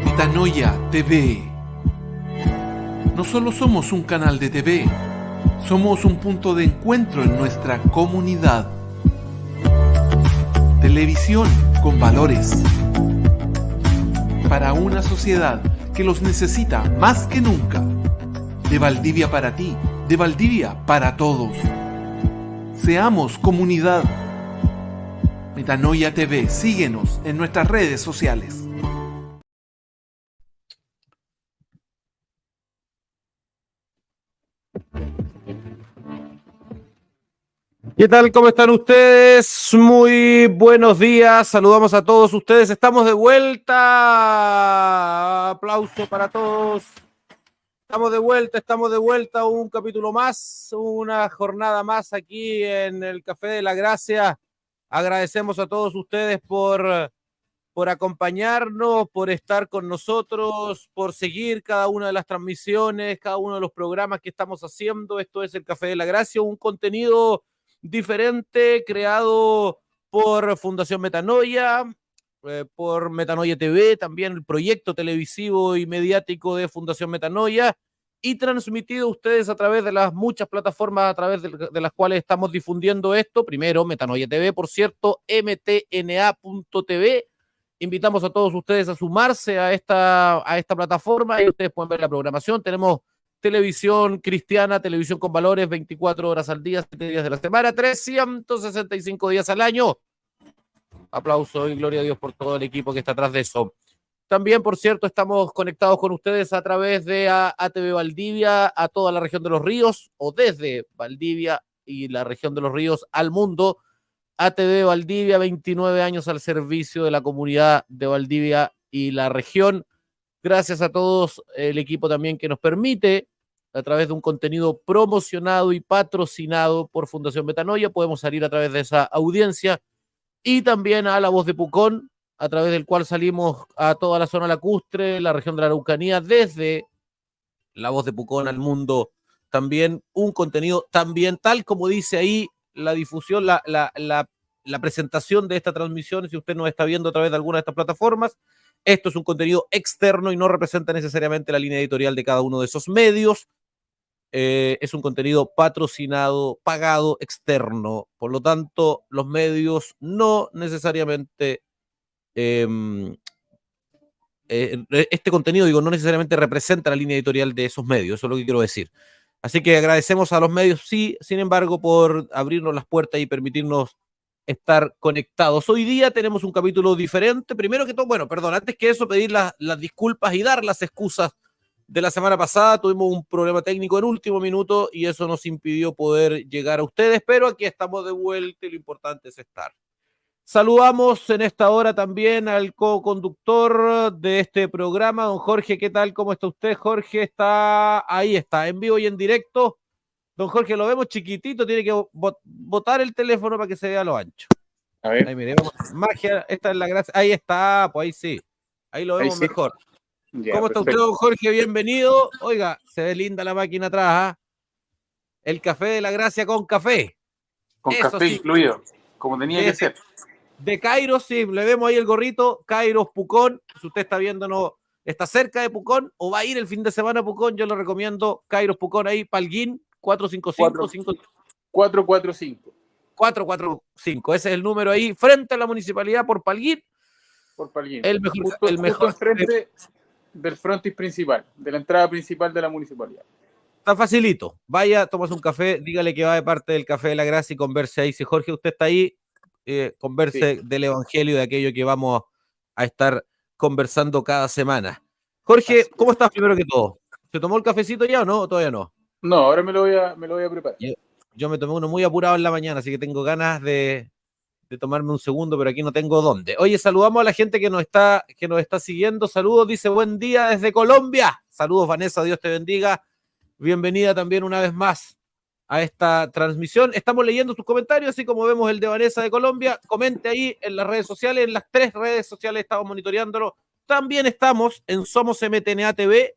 Metanoia TV. No solo somos un canal de TV, somos un punto de encuentro en nuestra comunidad. Televisión con valores. Para una sociedad que los necesita más que nunca. De Valdivia para ti, de Valdivia para todos. Seamos comunidad. Metanoia TV, síguenos en nuestras redes sociales. ¿Qué tal? ¿Cómo están ustedes? Muy buenos días. Saludamos a todos ustedes. Estamos de vuelta. Aplauso para todos. Estamos de vuelta. Un capítulo más, una jornada más aquí en el Café de la Gracia. Agradecemos a todos ustedes por acompañarnos, por estar con nosotros, por seguir cada una de las transmisiones, cada uno de los programas que estamos haciendo. Esto es el Café de la Gracia, un contenido diferente, creado por Fundación Metanoia, por Metanoia TV, también el proyecto televisivo y mediático de Fundación Metanoia, y transmitido a ustedes a través de las muchas plataformas a través de las cuales estamos difundiendo esto. Primero, Metanoia TV, por cierto, mtna.tv. Invitamos a todos ustedes a sumarse a esta plataforma y ustedes pueden ver la programación. Tenemos televisión cristiana, televisión con valores, 24 horas al día, 7 días de la semana, 365 días al año. Aplauso y gloria a Dios por todo el equipo que está atrás de eso. También, por cierto, estamos conectados con ustedes a través de ATV Valdivia, a toda la región de los ríos, o desde Valdivia y la región de los ríos al mundo. ATV Valdivia, 29 años al servicio de la comunidad de Valdivia y la región. Gracias a todos el equipo también que nos permite, a través de un contenido promocionado y patrocinado por Fundación Metanoia, podemos salir a través de esa audiencia, y también a La Voz de Pucón, a través del cual salimos a toda la zona lacustre, la región de la Araucanía, desde La Voz de Pucón al mundo. También un contenido, también tal como dice ahí, la difusión, la presentación de esta transmisión, si usted nos está viendo a través de alguna de estas plataformas, esto es un contenido externo y no representa necesariamente la línea editorial de cada uno de esos medios. Es un contenido patrocinado, pagado, externo. Por lo tanto, los medios no necesariamente... este contenido, digo, no necesariamente representa la línea editorial de esos medios, eso es lo que quiero decir. Así que agradecemos a los medios, sí, sin embargo, por abrirnos las puertas y permitirnos estar conectados. Hoy día tenemos un capítulo diferente. Primero que todo, bueno, perdón, antes que eso, pedir las disculpas y dar las excusas de la semana pasada. Tuvimos un problema técnico en último minuto y eso nos impidió poder llegar a ustedes, pero aquí estamos de vuelta y lo importante es estar. Saludamos en esta hora también al co-conductor de este programa, don Jorge. ¿Qué tal? ¿Cómo está usted, Jorge? Ahí está, en vivo y en directo. Don Jorge, lo vemos chiquitito, tiene que botar el teléfono para que se vea lo ancho. A ver. Ahí miremos, magia, esta es la gracia. Ahí está, pues ahí sí. Ahí lo vemos sí. mejor. Ya, ¿Cómo está usted, perfecto. don Jorge? Bienvenido. Oiga, se ve linda la máquina atrás, ¿ah? El café de la gracia con café. Con Eso café sí, incluido, como tenía que es ser. de Kairos, sí, le vemos ahí el gorrito, Kairos Pucón. Si usted está viéndonos, está cerca de Pucón o va a ir el fin de semana a Pucón, yo le recomiendo Kairos Pucón ahí, Palguín, 455 4, 445 445. Ese es el número ahí, frente a la municipalidad por Palguín. por Palguín. El mejor, Justo, el justo mejor. enfrente del frontis principal, de la entrada principal de la municipalidad. Está facilito. Vaya, tomas un café, dígale que va de parte del Café de la Gracia y converse ahí. Si Jorge, usted está ahí, converse Sí, del Evangelio, de aquello que vamos a estar conversando cada semana. Jorge, así ¿cómo es. estás primero que todo? ¿Se tomó el cafecito ya o no? ¿O todavía no? No, ahora me lo voy a preparar. Yo me tomé uno muy apurado en la mañana, así que tengo ganas de tomarme un segundo, pero aquí no tengo dónde. Oye, saludamos a la gente que nos está siguiendo. Saludos, dice buen día desde Colombia. Saludos, Vanessa, Dios te bendiga. Bienvenida también una vez más a esta transmisión. Estamos leyendo sus comentarios, así como vemos el de Vanessa de Colombia. Comente ahí en las redes sociales, en las 3 redes sociales estamos monitoreándolo. También estamos en Somos MTNA TV,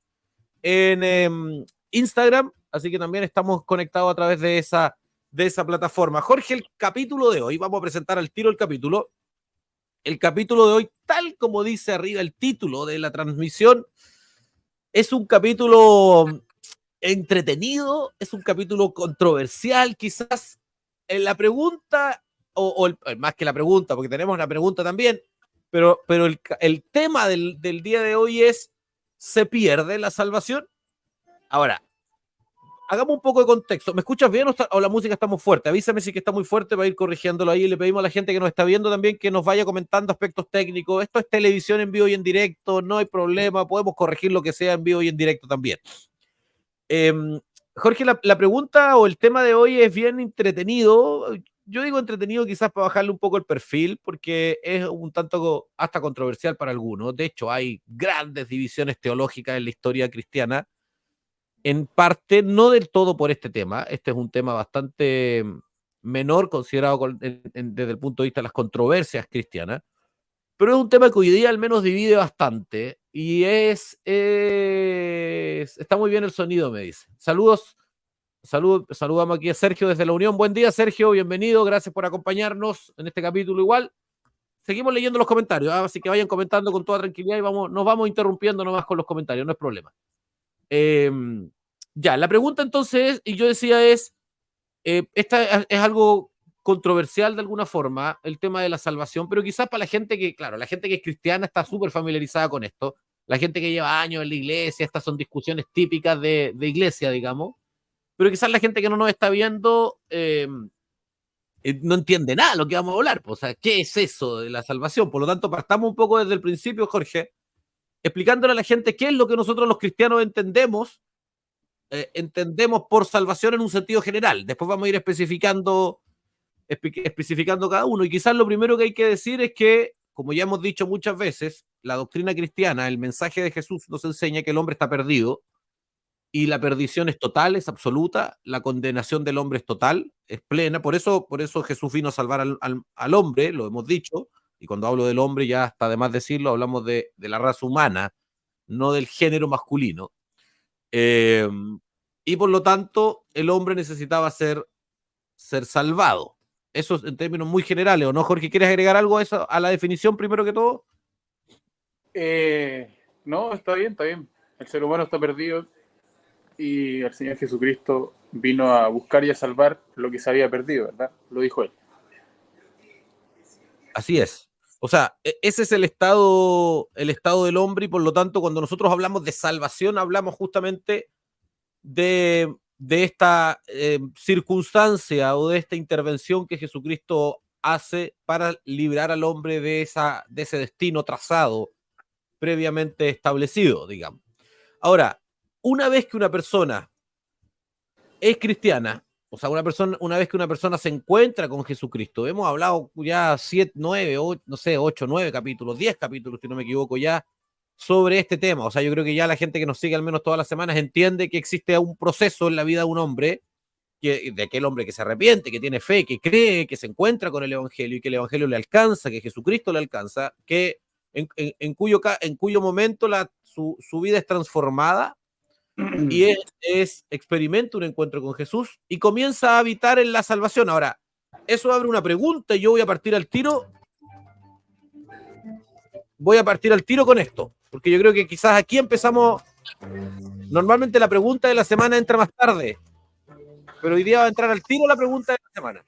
en Instagram, así que también estamos conectados a través de esa plataforma. Jorge, el capítulo de hoy, vamos a presentar al tiro el capítulo. El capítulo de hoy, tal como dice arriba el título de la transmisión, es un capítulo entretenido, es un capítulo controversial, quizás en la pregunta, más que la pregunta, porque tenemos una pregunta también, pero el tema del día de hoy es, ¿se pierde la salvación? Ahora, hagamos un poco de contexto. ¿Me escuchas bien o la música está muy fuerte? Avísame si que está muy fuerte para ir corrigiéndolo ahí. Le pedimos a la gente que nos está viendo también que nos vaya comentando aspectos técnicos. Esto es televisión en vivo y en directo, no hay problema, podemos corregir lo que sea en vivo y en directo también. Eh, Jorge, la pregunta o el tema de hoy es bien entretenido. Yo digo entretenido quizás para bajarle un poco el perfil, porque es un tanto hasta controversial para algunos. De hecho, hay grandes divisiones teológicas en la historia cristiana, en parte no del todo por este tema. Este es un tema bastante menor considerado desde el punto de vista de las controversias cristianas, pero es un tema que hoy día al menos divide bastante y está muy bien el sonido, me dice. Saludamos aquí a Sergio desde la Unión. Buen día, Sergio, bienvenido, gracias por acompañarnos en este capítulo igual. Seguimos leyendo los comentarios, así que vayan comentando con toda tranquilidad y nos vamos interrumpiendo nomás con los comentarios, no es problema. Eh, ya, la pregunta entonces, y yo decía esta es algo controversial de alguna forma, el tema de la salvación, pero quizás para la gente que, claro, la gente que es cristiana está súper familiarizada con esto, la gente que lleva años en la iglesia, estas son discusiones típicas de iglesia, digamos, pero quizás la gente que no nos está viendo no entiende nada de lo que vamos a hablar, pues, o sea, ¿qué es eso de la salvación? Por lo tanto, partamos un poco desde el principio, Jorge, explicándole a la gente qué es lo que nosotros los cristianos entendemos por salvación en un sentido general. Después vamos a ir especificando cada uno. Y quizás lo primero que hay que decir es que, como ya hemos dicho muchas veces, la doctrina cristiana, el mensaje de Jesús nos enseña que el hombre está perdido y la perdición es total, es absoluta, la condenación del hombre es total, es plena. Por eso Jesús vino a salvar al hombre, lo hemos dicho, y cuando hablo del hombre ya está de más decirlo, hablamos de la raza humana, no del género masculino. Eh, y por lo tanto, el hombre necesitaba ser salvado. Eso es en términos muy generales, ¿o no, Jorge? ¿Quieres agregar algo a eso, a la definición primero que todo? No, está bien, está bien. El ser humano está perdido y el Señor Jesucristo vino a buscar y a salvar lo que se había perdido, ¿verdad? Lo dijo él. Así es. O sea, ese es el estado del hombre y por lo tanto cuando nosotros hablamos de salvación hablamos justamente de esta circunstancia o de esta intervención que Jesucristo hace para librar al hombre de ese destino trazado previamente establecido, digamos. Ahora, una vez que una persona es cristiana, o sea, una vez que una persona se encuentra con Jesucristo, hemos hablado ya 7, 9, 8, no sé, 8, 9 capítulos, 10 capítulos, si no me equivoco, ya sobre este tema. O sea, yo creo que ya la gente que nos sigue al menos todas las semanas entiende que existe un proceso en la vida de un hombre, de aquel hombre que se arrepiente, que tiene fe, que cree, que se encuentra con el Evangelio y que el Evangelio le alcanza, que Jesucristo le alcanza, que en cuyo momento su vida es transformada y experimenta un encuentro con Jesús y comienza a habitar en la salvación. Ahora, eso abre una pregunta y yo voy a partir al tiro. Voy a partir al tiro con esto, porque yo creo que quizás aquí empezamos. Normalmente la pregunta de la semana entra más tarde, pero hoy día va a entrar al tiro la pregunta de la semana.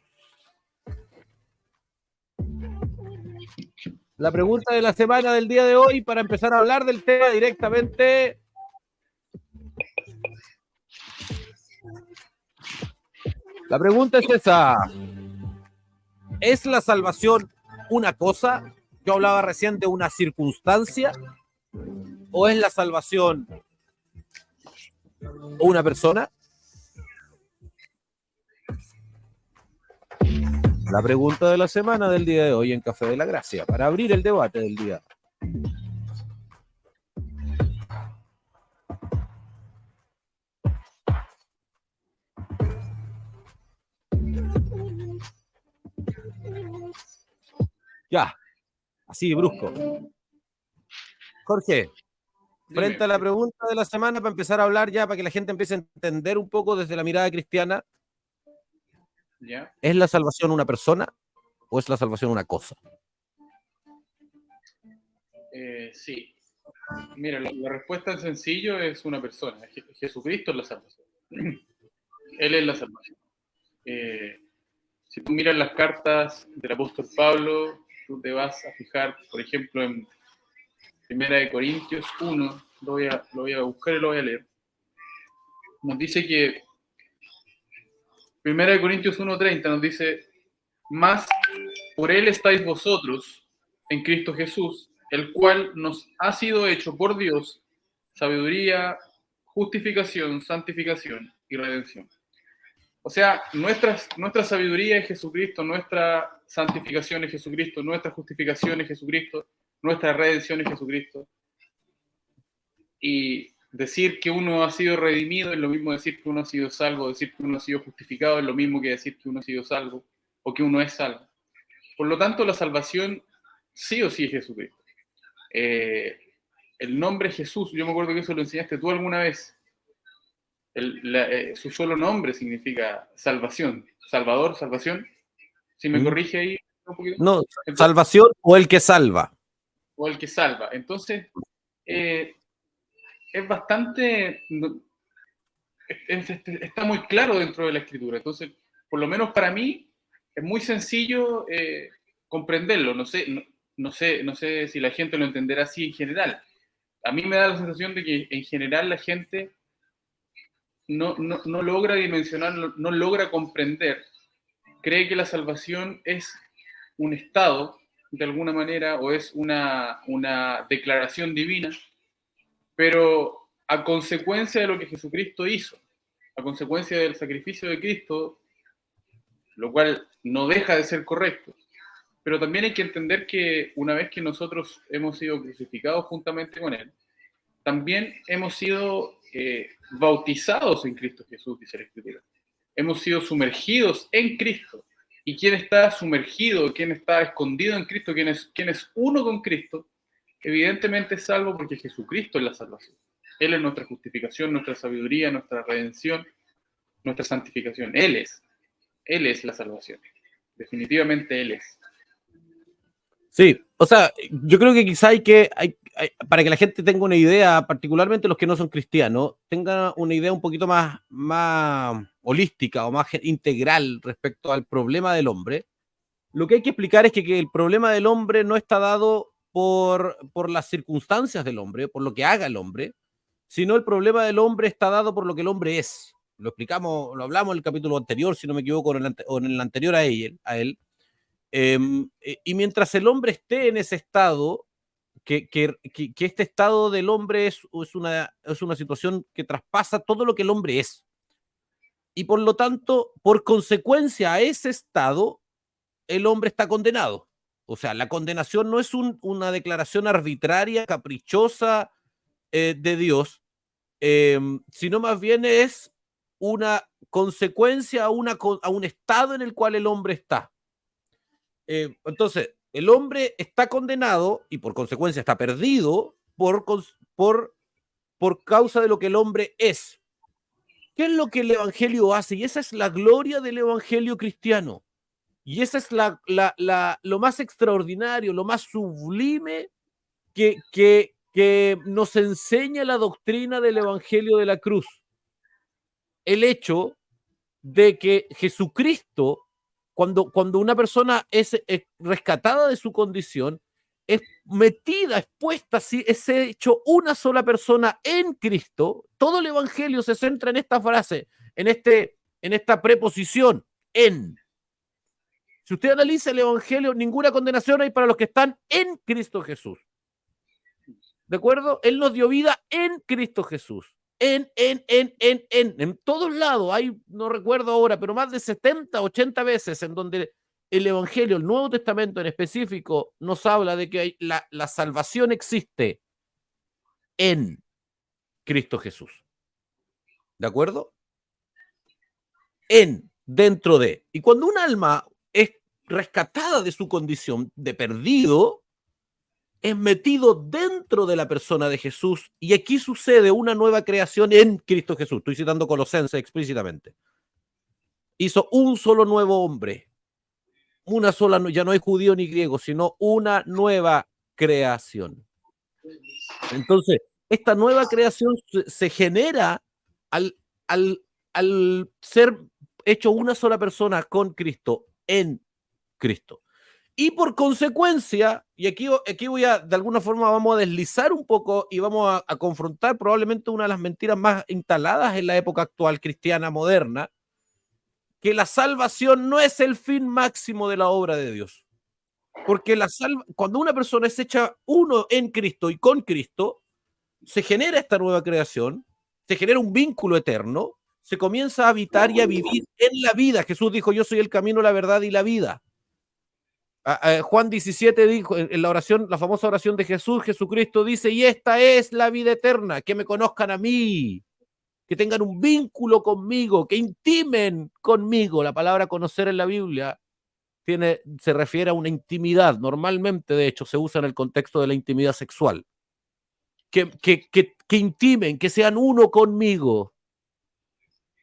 La pregunta de la semana del día de hoy, para empezar a hablar del tema directamente. La pregunta es esa: ¿es la salvación una cosa? Yo hablaba recién de una circunstancia. ¿O es la salvación una persona? La pregunta de la semana del día de hoy en Café de la Gracia, para abrir el debate del día. Ya, así brusco. Jorge, frente a la pregunta de la semana, para empezar a hablar ya, para que la gente empiece a entender un poco desde la mirada cristiana, ¿Ya? ¿es la salvación una persona o es la salvación una cosa? Sí. Mira, la respuesta en sencillo es una persona. Jesucristo es la salvación. Él es la salvación. Si tú miras las cartas del apóstol Pablo, tú te vas a fijar, por ejemplo, en 1 Corintios 1, lo voy a buscar y lo voy a leer. Nos dice que 1 Corintios 1:30 nos dice: más por él estáis vosotros en Cristo Jesús, el cual nos ha sido hecho por Dios sabiduría, justificación, santificación y redención. O sea, nuestra sabiduría es Jesucristo, nuestra santificación es Jesucristo, nuestra justificación es Jesucristo, nuestra redención es Jesucristo. Y decir que uno ha sido redimido es lo mismo decir que uno ha sido salvo, decir que uno ha sido justificado es lo mismo que decir que uno ha sido salvo o que uno es salvo. Por lo tanto, la salvación sí o sí es Jesucristo. El nombre Jesús, yo me acuerdo que eso lo enseñaste tú alguna vez. Su solo nombre significa salvación, salvador, salvación. Si me corrige ahí un poquito. No, entonces, salvación o el que salva. O el que salva. Entonces, es bastante, está muy claro dentro de la escritura. Entonces, por lo menos para mí, es muy sencillo comprenderlo. No sé si la gente lo entenderá así en general. A mí me da la sensación de que en general la gente no logra dimensionar, no logra comprender, cree que la salvación es un estado, de alguna manera, o es una declaración divina, pero a consecuencia de lo que Jesucristo hizo, a consecuencia del sacrificio de Cristo, lo cual no deja de ser correcto. Pero también hay que entender que una vez que nosotros hemos sido crucificados juntamente con Él, también hemos sido bautizados en Cristo Jesús, dice la Escritura. Hemos sido sumergidos en Cristo. Y quien está sumergido, quien está escondido en Cristo, quien es uno con Cristo, evidentemente es salvo porque Jesucristo es la salvación. Él es nuestra justificación, nuestra sabiduría, nuestra redención, nuestra santificación. Él es la salvación. Definitivamente Él es. Sí, o sea, yo creo que quizá para que la gente tenga una idea, particularmente los que no son cristianos, tengan una idea un poquito más holística o más integral respecto al problema del hombre. Lo que hay que explicar es que el problema del hombre no está dado por las circunstancias del hombre, por lo que haga el hombre, sino el problema del hombre está dado por lo que el hombre es. Lo explicamos, lo hablamos en el capítulo anterior, si no me equivoco, o en el anterior a él. Y mientras el hombre esté en ese estado, que este estado del hombre es una situación que traspasa todo lo que el hombre es. Y por lo tanto, por consecuencia a ese estado, el hombre está condenado. O sea, la condenación no es una declaración arbitraria, caprichosa de Dios, sino más bien es una consecuencia a un estado en el cual el hombre está. Entonces, El hombre está condenado y por consecuencia está perdido por causa de lo que el hombre es. ¿Qué es lo que el Evangelio hace? Y esa es la gloria del Evangelio cristiano. Y esa es lo más extraordinario, lo más sublime que nos enseña la doctrina del Evangelio de la cruz. El hecho de que Jesucristo, cuando una persona es rescatada de su condición, es metida, expuesta, es hecho una sola persona en Cristo. Todo el Evangelio se centra en esta frase, en esta preposición, en. Si usted analiza el Evangelio, ninguna condenación hay para los que están en Cristo Jesús. ¿De acuerdo? Él nos dio vida en Cristo Jesús. En todos lados, hay, no recuerdo ahora, pero más de 70, 80 veces en donde el Evangelio, el Nuevo Testamento en específico, nos habla de que la salvación existe en Cristo Jesús. ¿De acuerdo? Dentro de. Y cuando un alma es rescatada de su condición de perdido, es metido dentro de la persona de Jesús, y aquí sucede una nueva creación en Cristo Jesús. Estoy citando Colosenses explícitamente. Hizo un solo nuevo hombre, una sola, ya no hay judío ni griego, sino una nueva creación. Entonces, esta nueva creación se genera al ser hecho una sola persona con Cristo, en Cristo. Y por consecuencia, y aquí voy a, de alguna forma vamos a deslizar un poco y vamos a confrontar probablemente una de las mentiras más instaladas en la época actual cristiana moderna, que la salvación no es el fin máximo de la obra de Dios. Porque cuando una persona es hecha uno en Cristo y con Cristo, se genera esta nueva creación, se genera un vínculo eterno, se comienza a habitar y a vivir en la vida. Jesús dijo, yo soy el camino, la verdad y la vida. Juan 17 dijo en la oración, la famosa oración de Jesús, Jesucristo dice, y esta es la vida eterna, que me conozcan a mí, que tengan un vínculo conmigo, que intimen conmigo. La palabra conocer en la Biblia se refiere a una intimidad, normalmente de hecho se usa en el contexto de la intimidad sexual. Que intimen, que sean uno conmigo.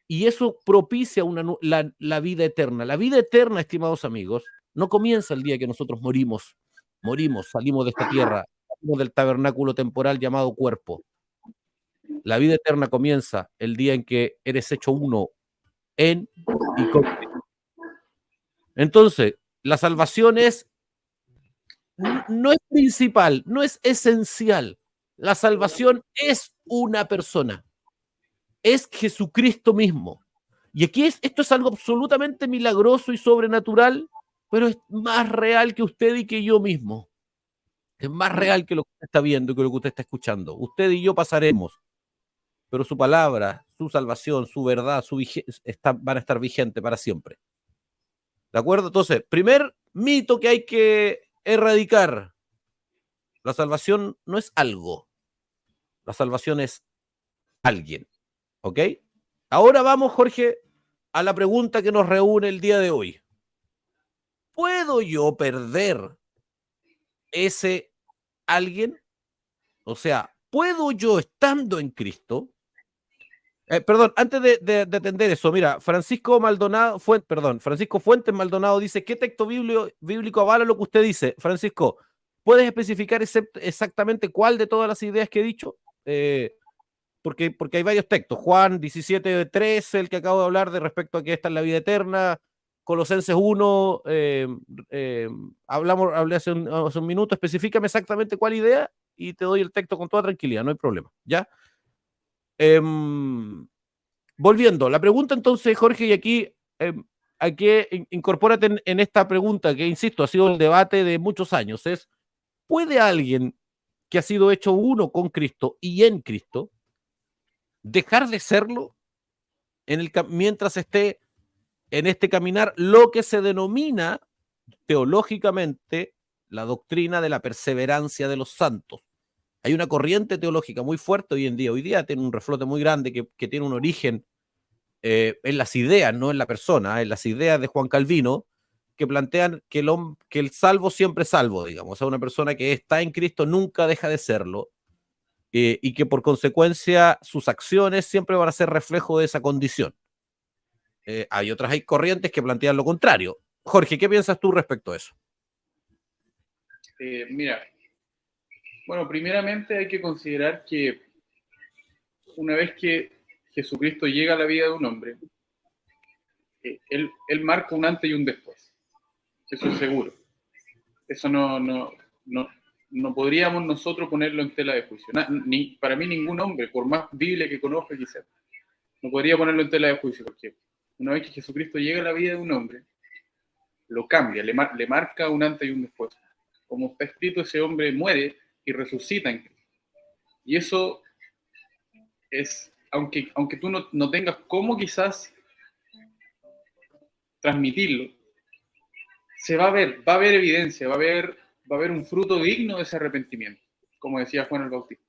Y eso propicia la vida eterna. La vida eterna, estimados amigos, no comienza el día que nosotros morimos, salimos de esta tierra, salimos del tabernáculo temporal llamado cuerpo. La vida eterna comienza el día en que eres hecho uno en y con Cristo. Entonces, la salvación no es principal, no es esencial. La salvación es una persona, es Jesucristo mismo. Y aquí esto es algo absolutamente milagroso y sobrenatural, pero es más real que usted y que yo mismo. Es más real que lo que usted está viendo y que lo que usted está escuchando. Usted y yo pasaremos, pero su palabra, su salvación, su verdad, van a estar vigentes para siempre. ¿De acuerdo? Entonces, primer mito que hay que erradicar. La salvación no es algo. La salvación es alguien. ¿Ok? Ahora vamos, Jorge, a la pregunta que nos reúne el día de hoy. ¿Puedo yo perder ese alguien? O sea, ¿puedo yo, estando en Cristo? Perdón, antes de atender eso, mira, Francisco Fuentes Maldonado dice, ¿qué texto bíblico avala lo que usted dice? Francisco, ¿puedes especificar exactamente cuál de todas las ideas que he dicho? Porque hay varios textos. Juan 17:13, el que acabo de hablar de respecto a que esta es la vida eterna. Colosenses 1, hablé hace un minuto. Especifícame exactamente cuál idea y te doy el texto con toda tranquilidad, no hay problema. ¿Ya? Volviendo, la pregunta entonces, Jorge, y aquí incorpórate en esta pregunta que, insisto, ha sido el debate de muchos años, es, ¿puede alguien que ha sido hecho uno con Cristo y en Cristo dejar de serlo mientras esté en este caminar, lo que se denomina teológicamente la doctrina de la perseverancia de los santos? Hay una corriente teológica muy fuerte hoy en día. Hoy día tiene un reflote muy grande que tiene un origen en las ideas, no en la persona, en las ideas de Juan Calvino, que plantean que el salvo siempre es salvo, digamos. O sea, una persona que está en Cristo nunca deja de serlo, y que por consecuencia sus acciones siempre van a ser reflejo de esa condición. Hay corrientes que plantean lo contrario. Jorge, ¿qué piensas tú respecto a eso? Mira, bueno, primeramente hay que considerar que una vez que Jesucristo llega a la vida de un hombre, él marca un antes y un después. Eso es seguro. Eso no podríamos nosotros ponerlo en tela de juicio. Para mí ningún hombre, por más Biblia que conozca quizás, no podría ponerlo en tela de juicio, porque una vez que Jesucristo llega a la vida de un hombre, lo cambia, le marca un antes y un después. Como está escrito, ese hombre muere y resucita en Cristo. Y eso es, aunque tú no tengas cómo quizás transmitirlo, va a haber evidencia, va a haber un fruto digno de ese arrepentimiento, como decía Juan el Bautista.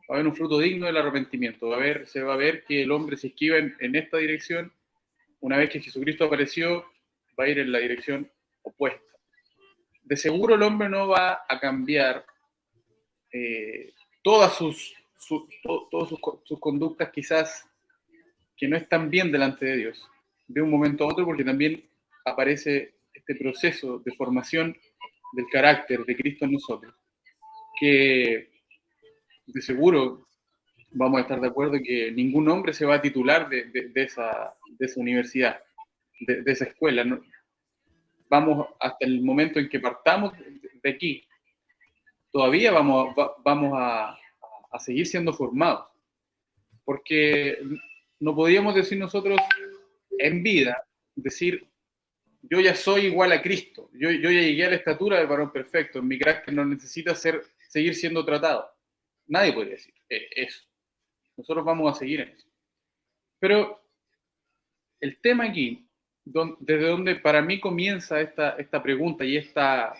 Va a haber un fruto digno del arrepentimiento, se va a ver que el hombre se esquiva en esta dirección. Una vez que Jesucristo apareció, va a ir en la dirección opuesta. De seguro el hombre no va a cambiar todas sus conductas quizás que no están bien delante de Dios, de un momento a otro, porque también aparece este proceso de formación del carácter de Cristo en nosotros, que de seguro vamos a estar de acuerdo que ningún hombre se va a titular de esa universidad, de esa escuela, ¿no? Vamos hasta el momento en que partamos de aquí, todavía vamos a seguir siendo formados, porque no podríamos decir nosotros en vida, decir, yo ya soy igual a Cristo, yo ya llegué a la estatura del varón perfecto, mi carácter no necesita seguir siendo tratado. Nadie podría decir eso. Nosotros vamos a seguir en eso. Pero el tema aquí, desde donde para mí comienza esta pregunta y esta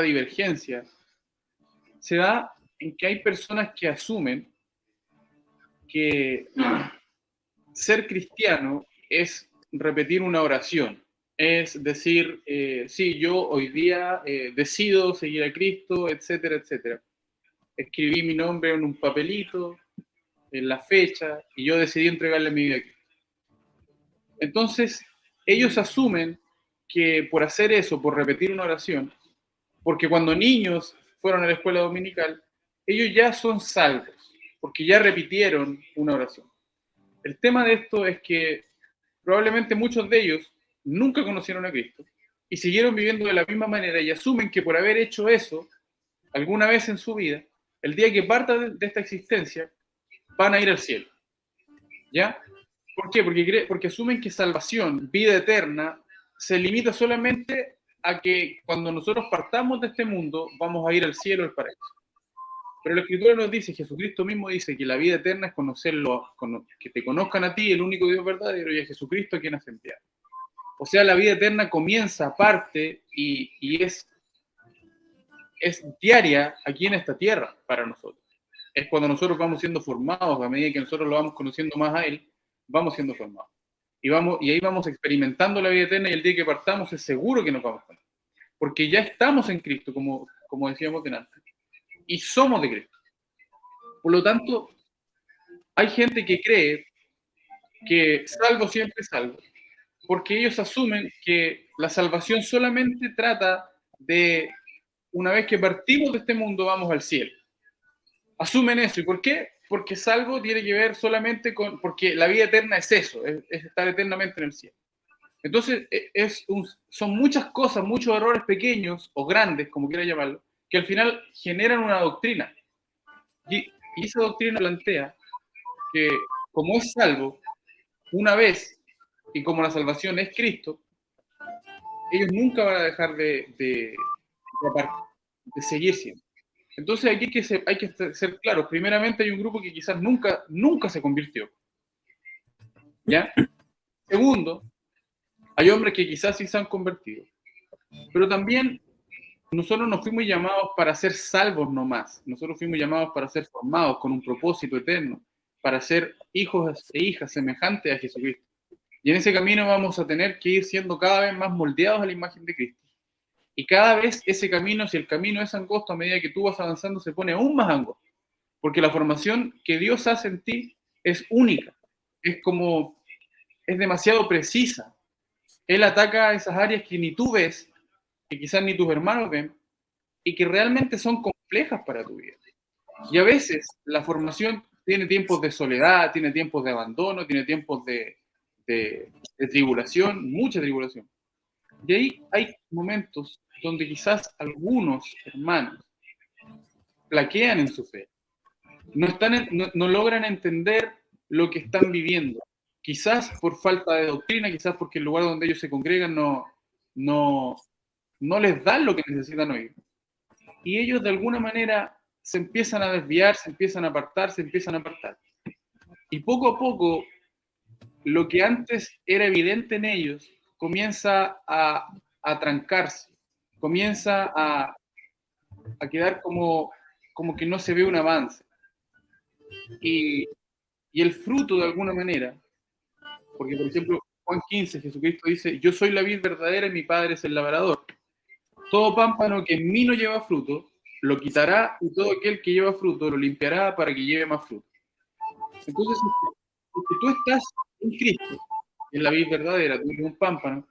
divergencia, se da en que hay personas que asumen que ser cristiano es repetir una oración, es decir, sí, yo hoy día decido seguir a Cristo, etcétera, etcétera. Escribí mi nombre en un papelito, en la fecha, y yo decidí entregarle mi vida a Cristo. Entonces, ellos asumen que por hacer eso, por repetir una oración, porque cuando niños fueron a la escuela dominical, ellos ya son salvos, porque ya repitieron una oración. El tema de esto es que probablemente muchos de ellos nunca conocieron a Cristo y siguieron viviendo de la misma manera y asumen que por haber hecho eso alguna vez en su vida, el día que partan de esta existencia, van a ir al cielo. ¿Ya? ¿Por qué? Porque asumen que salvación, vida eterna, se limita solamente a que cuando nosotros partamos de este mundo vamos a ir al cielo, al paraíso. Pero la Escritura nos dice, Jesucristo mismo dice que la vida eterna es conocerlo, que te conozcan a ti, el único Dios verdadero, y a Jesucristo a quien has enviado. O sea, la vida eterna comienza aparte y es diaria aquí en esta tierra para nosotros. Es cuando nosotros vamos siendo formados, a medida que nosotros lo vamos conociendo más a Él, vamos siendo formados. Y ahí vamos experimentando la vida eterna y el día que partamos es seguro que nos vamos a Él. Porque ya estamos en Cristo, como decíamos delante. Y somos de Cristo. Por lo tanto, hay gente que cree que salvo siempre salvo, porque ellos asumen que la salvación solamente trata de una vez que partimos de este mundo vamos al cielo. Asumen eso. ¿Y por qué? Porque salvo tiene que ver solamente porque la vida eterna es eso, es estar eternamente en el cielo. Entonces, son muchas cosas, muchos errores pequeños o grandes, como quiera llamarlo, que al final generan una doctrina. Y esa doctrina plantea que como es salvo, una vez, y como la salvación es Cristo, ellos nunca van a dejar de seguir siendo. Entonces aquí hay que ser claros. Primeramente hay un grupo que quizás nunca se convirtió. ¿Ya? Segundo, hay hombres que quizás sí se han convertido. Pero también nosotros no fuimos llamados para ser salvos nomás. Nosotros fuimos llamados para ser formados con un propósito eterno, para ser hijos e hijas semejantes a Jesucristo. Y en ese camino vamos a tener que ir siendo cada vez más moldeados a la imagen de Cristo. Y cada vez ese camino, si el camino es angosto, a medida que tú vas avanzando, se pone aún más angosto. Porque la formación que Dios hace en ti es única. Es demasiado precisa. Él ataca esas áreas que ni tú ves, que quizás ni tus hermanos ven, y que realmente son complejas para tu vida. Y a veces la formación tiene tiempos de soledad, tiene tiempos de abandono, tiene tiempos de tribulación, mucha tribulación. Y ahí hay momentos donde quizás algunos hermanos flaquean en su fe, no logran entender lo que están viviendo. Quizás por falta de doctrina, quizás porque el lugar donde ellos se congregan no les dan lo que necesitan oír. Y ellos de alguna manera se empiezan a desviar, se empiezan a apartar. Y poco a poco, lo que antes era evidente en ellos comienza a trancarse, comienza a quedar como que no se ve un avance. Y el fruto, de alguna manera, porque por ejemplo, Juan 15, Jesucristo dice: yo soy la vid verdadera y mi Padre es el labrador. Todo pámpano que en mí no lleva fruto, lo quitará, y todo aquel que lleva fruto lo limpiará para que lleve más fruto. Entonces, si tú estás en Cristo, en la vid verdadera, tú eres un pámpano,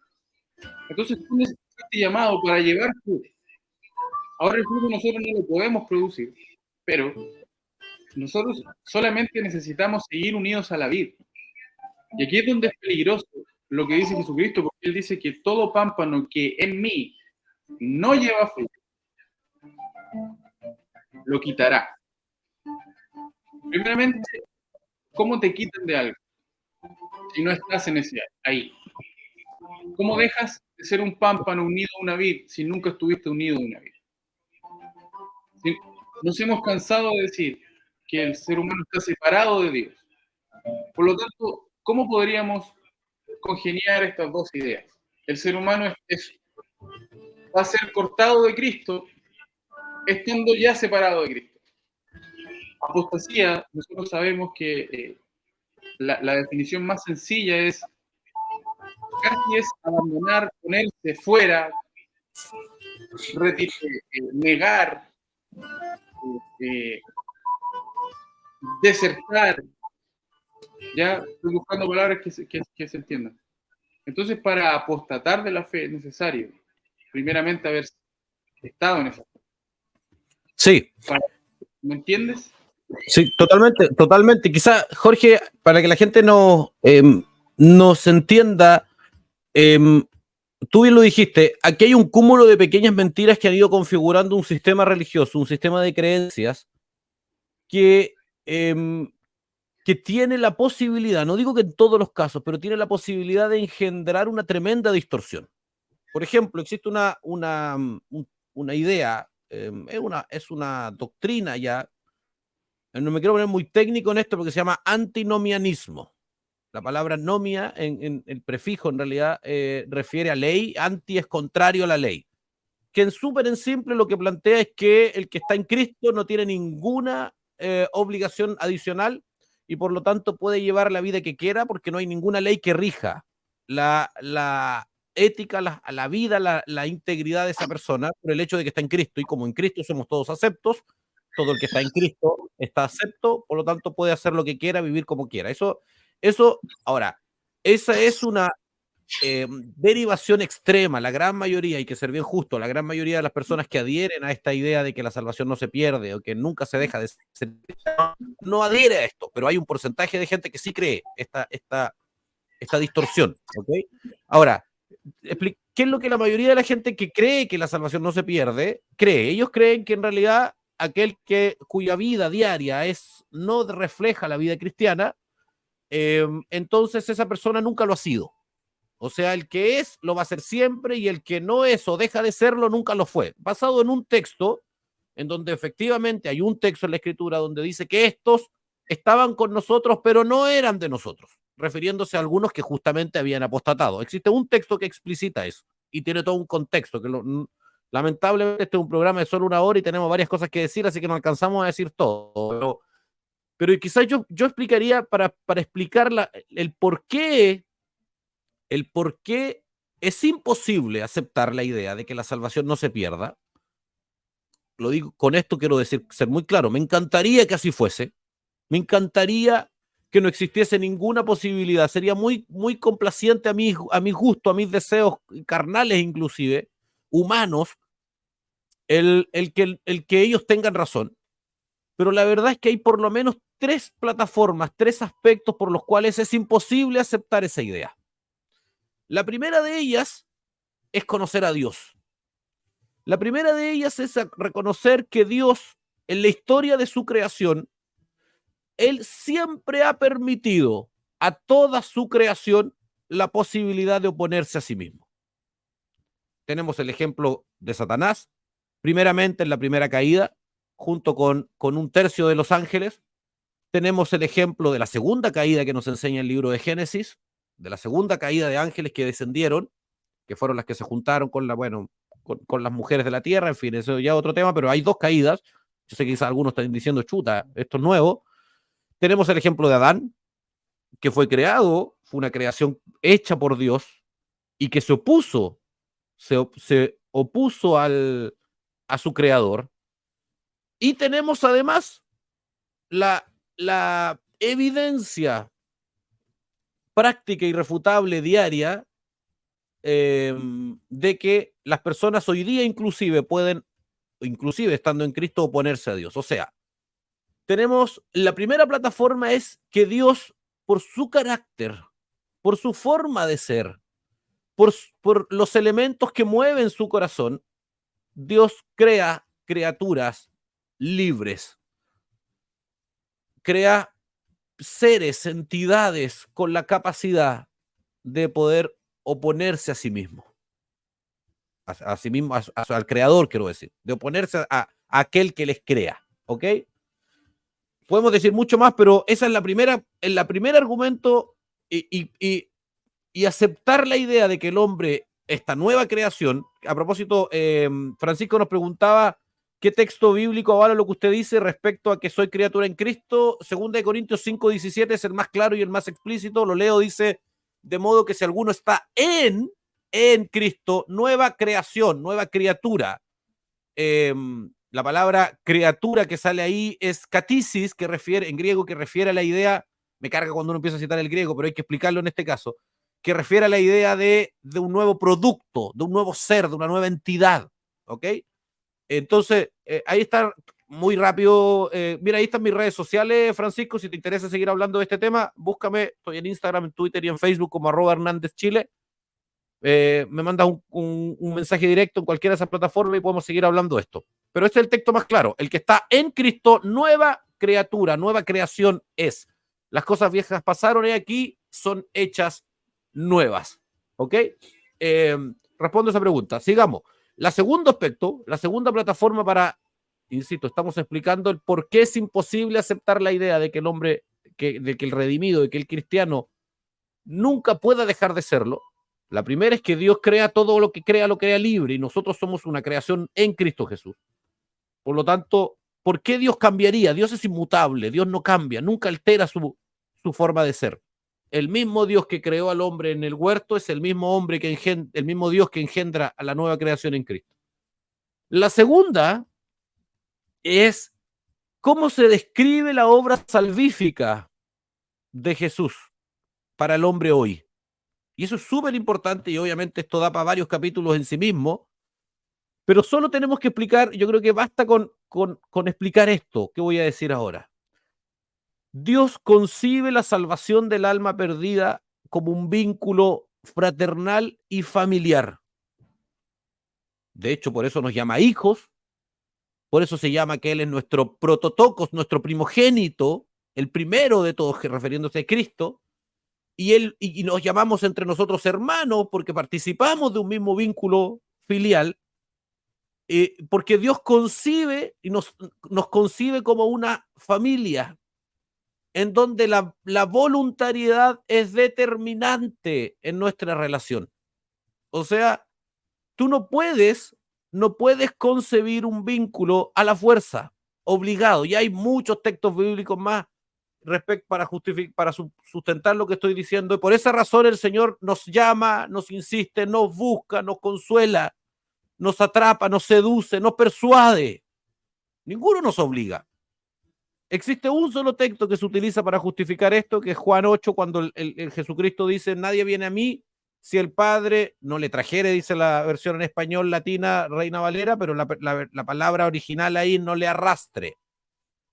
entonces tú necesitas este llamado para llevar fruto. Ahora el fruto nosotros no lo podemos producir, pero nosotros solamente necesitamos seguir unidos a la vid. Y aquí es donde es peligroso lo que dice Jesucristo, porque Él dice que todo pámpano que en mí no lleva fruto, lo quitará. Primeramente, ¿cómo te quitan de algo si no estás en ese ahí? ¿Cómo dejas de ser un pámpano unido a una vid si nunca estuviste unido a una vid? Nos hemos cansado de decir que el ser humano está separado de Dios. Por lo tanto, ¿cómo podríamos congeniar estas dos ideas? El ser humano va a ser cortado de Cristo estando ya separado de Cristo. Apostasía, nosotros sabemos que la definición más sencilla es abandonar, ponerse fuera, negar, desertar. Ya estoy buscando palabras que se entiendan. Entonces, para apostatar de la fe es necesario, primeramente, haber estado en esa fe. Sí. ¿Me entiendes? Sí, totalmente. Quizá, Jorge, para que la gente nos entienda, tú bien lo dijiste, aquí hay un cúmulo de pequeñas mentiras que han ido configurando un sistema religioso, un sistema de creencias que tiene la posibilidad, no digo que en todos los casos, pero tiene la posibilidad de engendrar una tremenda distorsión. Por ejemplo, existe una idea, es una doctrina ya. No me quiero poner muy técnico en esto porque se llama antinomianismo. La palabra nomia, en el prefijo en realidad, refiere a ley. Anti es contrario a la ley. Que en simple lo que plantea es que el que está en Cristo no tiene ninguna obligación adicional y por lo tanto puede llevar la vida que quiera porque no hay ninguna ley que rija la ética, la vida, la integridad de esa persona por el hecho de que está en Cristo. Y como en Cristo somos todos aceptos, todo el que está en Cristo está acepto, por lo tanto puede hacer lo que quiera, vivir como quiera. Ahora, esa es una derivación extrema. La gran mayoría, hay que ser bien justo, la gran mayoría de las personas que adhieren a esta idea de que la salvación no se pierde o que nunca se deja de ser, no adhiere a esto, pero hay un porcentaje de gente que sí cree esta distorsión. ¿Okay? Ahora, ¿qué es lo que la mayoría de la gente que cree que la salvación no se pierde cree? Ellos creen que en realidad aquel cuya vida diaria no refleja la vida cristiana, entonces esa persona nunca lo ha sido. O sea, el que es, lo va a ser siempre, y el que no es o deja de serlo, nunca lo fue. Basado en un texto, en donde efectivamente hay un texto en la Escritura donde dice que estos estaban con nosotros, pero no eran de nosotros, refiriéndose a algunos que justamente habían apostatado. Existe un texto que explicita eso, y tiene todo un contexto, lamentablemente este es un programa de solo 1 hora y tenemos varias cosas que decir, así que no alcanzamos a decir todo. Pero quizás yo explicaría, para explicar el por qué el por qué es imposible aceptar la idea de que la salvación no se pierda. Lo digo, con esto quiero decir, ser muy claro, me encantaría que así fuese, me encantaría que no existiese ninguna posibilidad, sería muy, muy complaciente a mi gusto, a mis deseos carnales inclusive, humanos, el que ellos tengan razón. Pero la verdad es que hay por lo menos 3 plataformas, 3 aspectos por los cuales es imposible aceptar esa idea. La primera de ellas es conocer a Dios. La primera de ellas es reconocer que Dios, en la historia de su creación, Él siempre ha permitido a toda su creación la posibilidad de oponerse a sí mismo. Tenemos el ejemplo de Satanás, primeramente en la primera caída, junto con 1/3 de los ángeles. Tenemos el ejemplo de la segunda caída que nos enseña el libro de Génesis, de la segunda caída de ángeles que descendieron, que fueron las que se juntaron con las mujeres de la tierra, en fin, eso ya es otro tema, pero hay 2 caídas. Yo sé que quizás algunos están diciendo, chuta, esto es nuevo. Tenemos el ejemplo de Adán, que fue creado, fue una creación hecha por Dios y que se opuso a su creador. Y tenemos además la evidencia práctica, irrefutable, diaria, de que las personas hoy día inclusive pueden, inclusive estando en Cristo, oponerse a Dios. O sea, tenemos, la primera plataforma es que Dios, por su carácter, por su forma de ser, por los elementos que mueven su corazón, Dios crea criaturas libres, crea seres, entidades con la capacidad de poder oponerse a sí mismo. A sí mismo, al creador, quiero decir, de oponerse a aquel que les crea, ¿ok? Podemos decir mucho más, pero esa es el primer argumento y aceptar la idea de que el hombre, esta nueva creación, a propósito, Francisco nos preguntaba qué texto bíblico avala lo que usted dice respecto a que soy criatura en Cristo. 2 Corintios 5:17 es el más claro y el más explícito, lo leo, dice, de modo que si alguno está en Cristo, nueva creación, nueva criatura. La palabra criatura que sale ahí es katisis, que refiere, en griego, que refiere a la idea, me carga cuando uno empieza a citar el griego, pero hay que explicarlo en este caso, que refiere a la idea de un nuevo producto, de un nuevo ser, de una nueva entidad, ¿ok? Entonces, ahí está muy rápido. Mira, ahí están mis redes sociales, Francisco, si te interesa seguir hablando de este tema, búscame, estoy en Instagram, en Twitter y en Facebook como @HernandezChile. Me mandas un mensaje directo en cualquiera de esas plataformas y podemos seguir hablando de esto. Pero este es el texto más claro. El que está en Cristo, nueva criatura, nueva creación es. Las cosas viejas pasaron y aquí son hechas nuevas. ¿Ok? Respondo esa pregunta. Sigamos. La segundo aspecto, la segunda plataforma para, insisto, estamos explicando el por qué es imposible aceptar la idea de que el hombre, de que el redimido, de que el cristiano nunca pueda dejar de serlo. La primera es que Dios crea todo lo crea libre y nosotros somos una creación en Cristo Jesús. Por lo tanto, ¿por qué Dios cambiaría? Dios es inmutable, Dios no cambia, nunca altera su forma de ser. El mismo Dios que creó al hombre en el huerto es el mismo el mismo Dios que engendra a la nueva creación en Cristo. La segunda es cómo se describe la obra salvífica de Jesús para el hombre hoy. Y eso es súper importante y obviamente esto da para varios capítulos en sí mismo, pero solo tenemos que explicar, yo creo que basta con explicar esto que voy a decir ahora. Dios concibe la salvación del alma perdida como un vínculo fraternal y familiar. De hecho, por eso nos llama hijos, por eso se llama que Él es nuestro prototocos, nuestro primogénito, el primero de todos, refiriéndose a Cristo. Y nos llamamos entre nosotros hermanos porque participamos de un mismo vínculo filial, porque Dios concibe y nos concibe como una familia en donde la voluntariedad es determinante en nuestra relación. O sea, tú no puedes concebir un vínculo a la fuerza, obligado. Y hay muchos textos bíblicos más para sustentar lo que estoy diciendo. Y por esa razón el Señor nos llama, nos insiste, nos busca, nos consuela, nos atrapa, nos seduce, nos persuade. Ninguno nos obliga. Existe un solo texto que se utiliza para justificar esto, que es Juan 8, cuando el Jesucristo dice, nadie viene a mí si el Padre no le trajere, dice la versión en español latina, Reina Valera, pero la palabra original ahí, no le arrastre.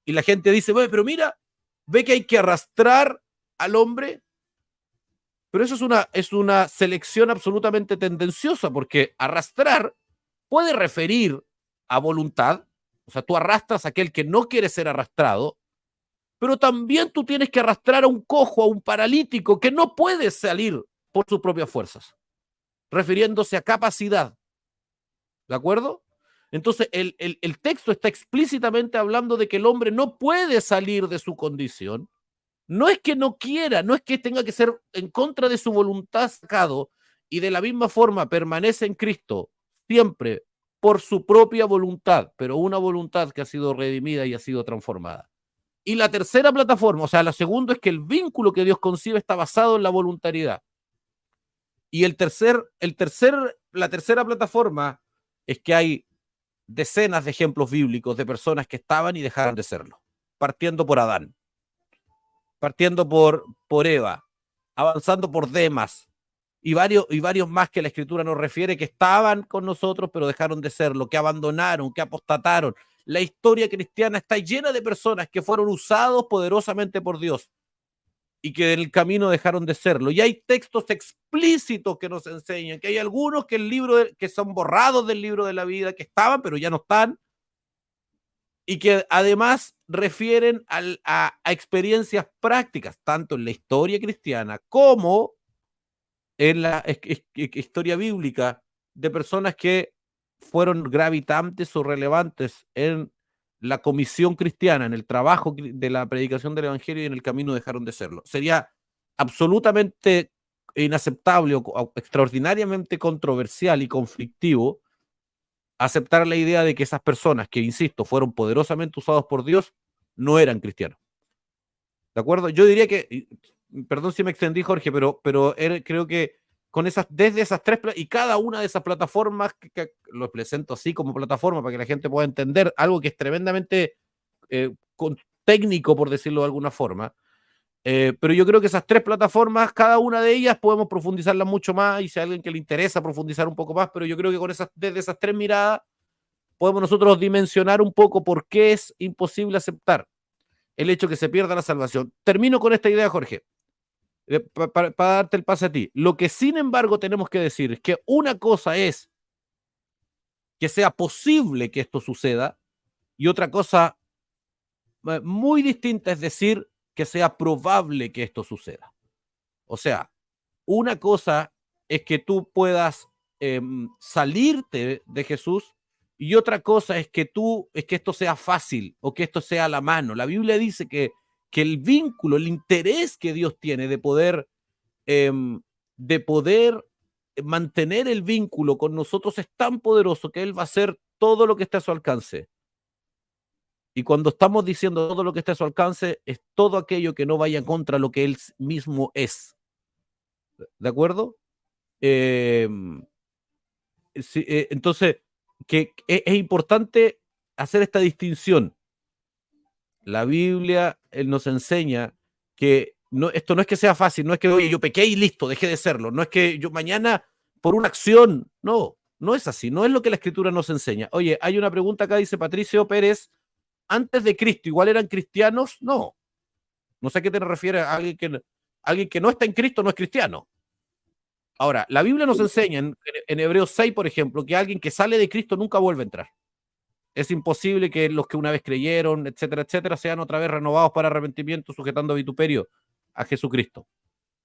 Y la gente dice, bueno, pero mira, ve que hay que arrastrar al hombre, pero eso es una selección absolutamente tendenciosa, porque arrastrar puede referir a voluntad, o sea, tú arrastras a aquel que no quiere ser arrastrado, pero también tú tienes que arrastrar a un cojo, a un paralítico que no puede salir por sus propias fuerzas, refiriéndose a capacidad. ¿De acuerdo? Entonces, el texto está explícitamente hablando de que el hombre no puede salir de su condición. No es que no quiera, no es que tenga que ser en contra de su voluntad sacado, y de la misma forma permanece en Cristo siempre por su propia voluntad, pero una voluntad que ha sido redimida y ha sido transformada. Y la tercera plataforma, o sea, la segunda es que el vínculo que Dios concibe está basado en la voluntariedad. Y la tercera plataforma es que hay decenas de ejemplos bíblicos de personas que estaban y dejaron de serlo, partiendo por Adán, partiendo por Eva, avanzando por Demas, y varios más que la Escritura nos refiere que estaban con nosotros pero dejaron de serlo, que abandonaron, que apostataron. La historia cristiana está llena de personas que fueron usados poderosamente por Dios y que en el camino dejaron de serlo. Y hay textos explícitos que nos enseñan que hay algunos que son borrados del libro de la vida, que estaban pero ya no están, y que además refieren a experiencias prácticas, tanto en la historia cristiana como en la historia bíblica, de personas que fueron gravitantes o relevantes en la comisión cristiana, en el trabajo de la predicación del evangelio, y en el camino dejaron de serlo. Sería absolutamente inaceptable o extraordinariamente controversial y conflictivo aceptar la idea de que esas personas que, insisto, fueron poderosamente usados por Dios, no eran cristianos. ¿De acuerdo? Yo diría que, perdón si me extendí, Jorge, pero creo que desde esas tres, y cada una de esas plataformas, que los presento así como plataforma para que la gente pueda entender algo que es tremendamente técnico, por decirlo de alguna forma, pero yo creo que esas tres plataformas, cada una de ellas podemos profundizarlas mucho más, y si a alguien que le interesa profundizar un poco más, pero yo creo que desde esas tres miradas podemos nosotros dimensionar un poco por qué es imposible aceptar el hecho que se pierda la salvación. Termino con esta idea, Jorge, para darte el pase a ti. Lo que sin embargo tenemos que decir es que una cosa es que sea posible que esto suceda, y otra cosa muy distinta es decir que sea probable que esto suceda. O sea, una cosa es que tú puedas salirte de Jesús, y otra cosa es que esto sea fácil o que esto sea a la mano. La Biblia dice que el vínculo, el interés que Dios tiene de poder mantener el vínculo con nosotros es tan poderoso que Él va a hacer todo lo que esté a su alcance. Y cuando estamos diciendo todo lo que esté a su alcance, es todo aquello que no vaya contra lo que Él mismo es. ¿De acuerdo? Entonces, que es importante hacer esta distinción. La Biblia nos enseña que esto no es que sea fácil, no es que, oye, yo pequé y listo, dejé de serlo, no es que yo mañana por una acción, no es así, no es lo que la Escritura nos enseña. Oye, hay una pregunta acá, dice Patricio Pérez, ¿antes de Cristo igual eran cristianos? No sé a qué te refieres, alguien que no está en Cristo no es cristiano. Ahora, la Biblia nos enseña en Hebreos 6, por ejemplo, que alguien que sale de Cristo nunca vuelve a entrar. Es imposible que los que una vez creyeron, etcétera, etcétera, sean otra vez renovados para arrepentimiento, sujetando a vituperio a Jesucristo.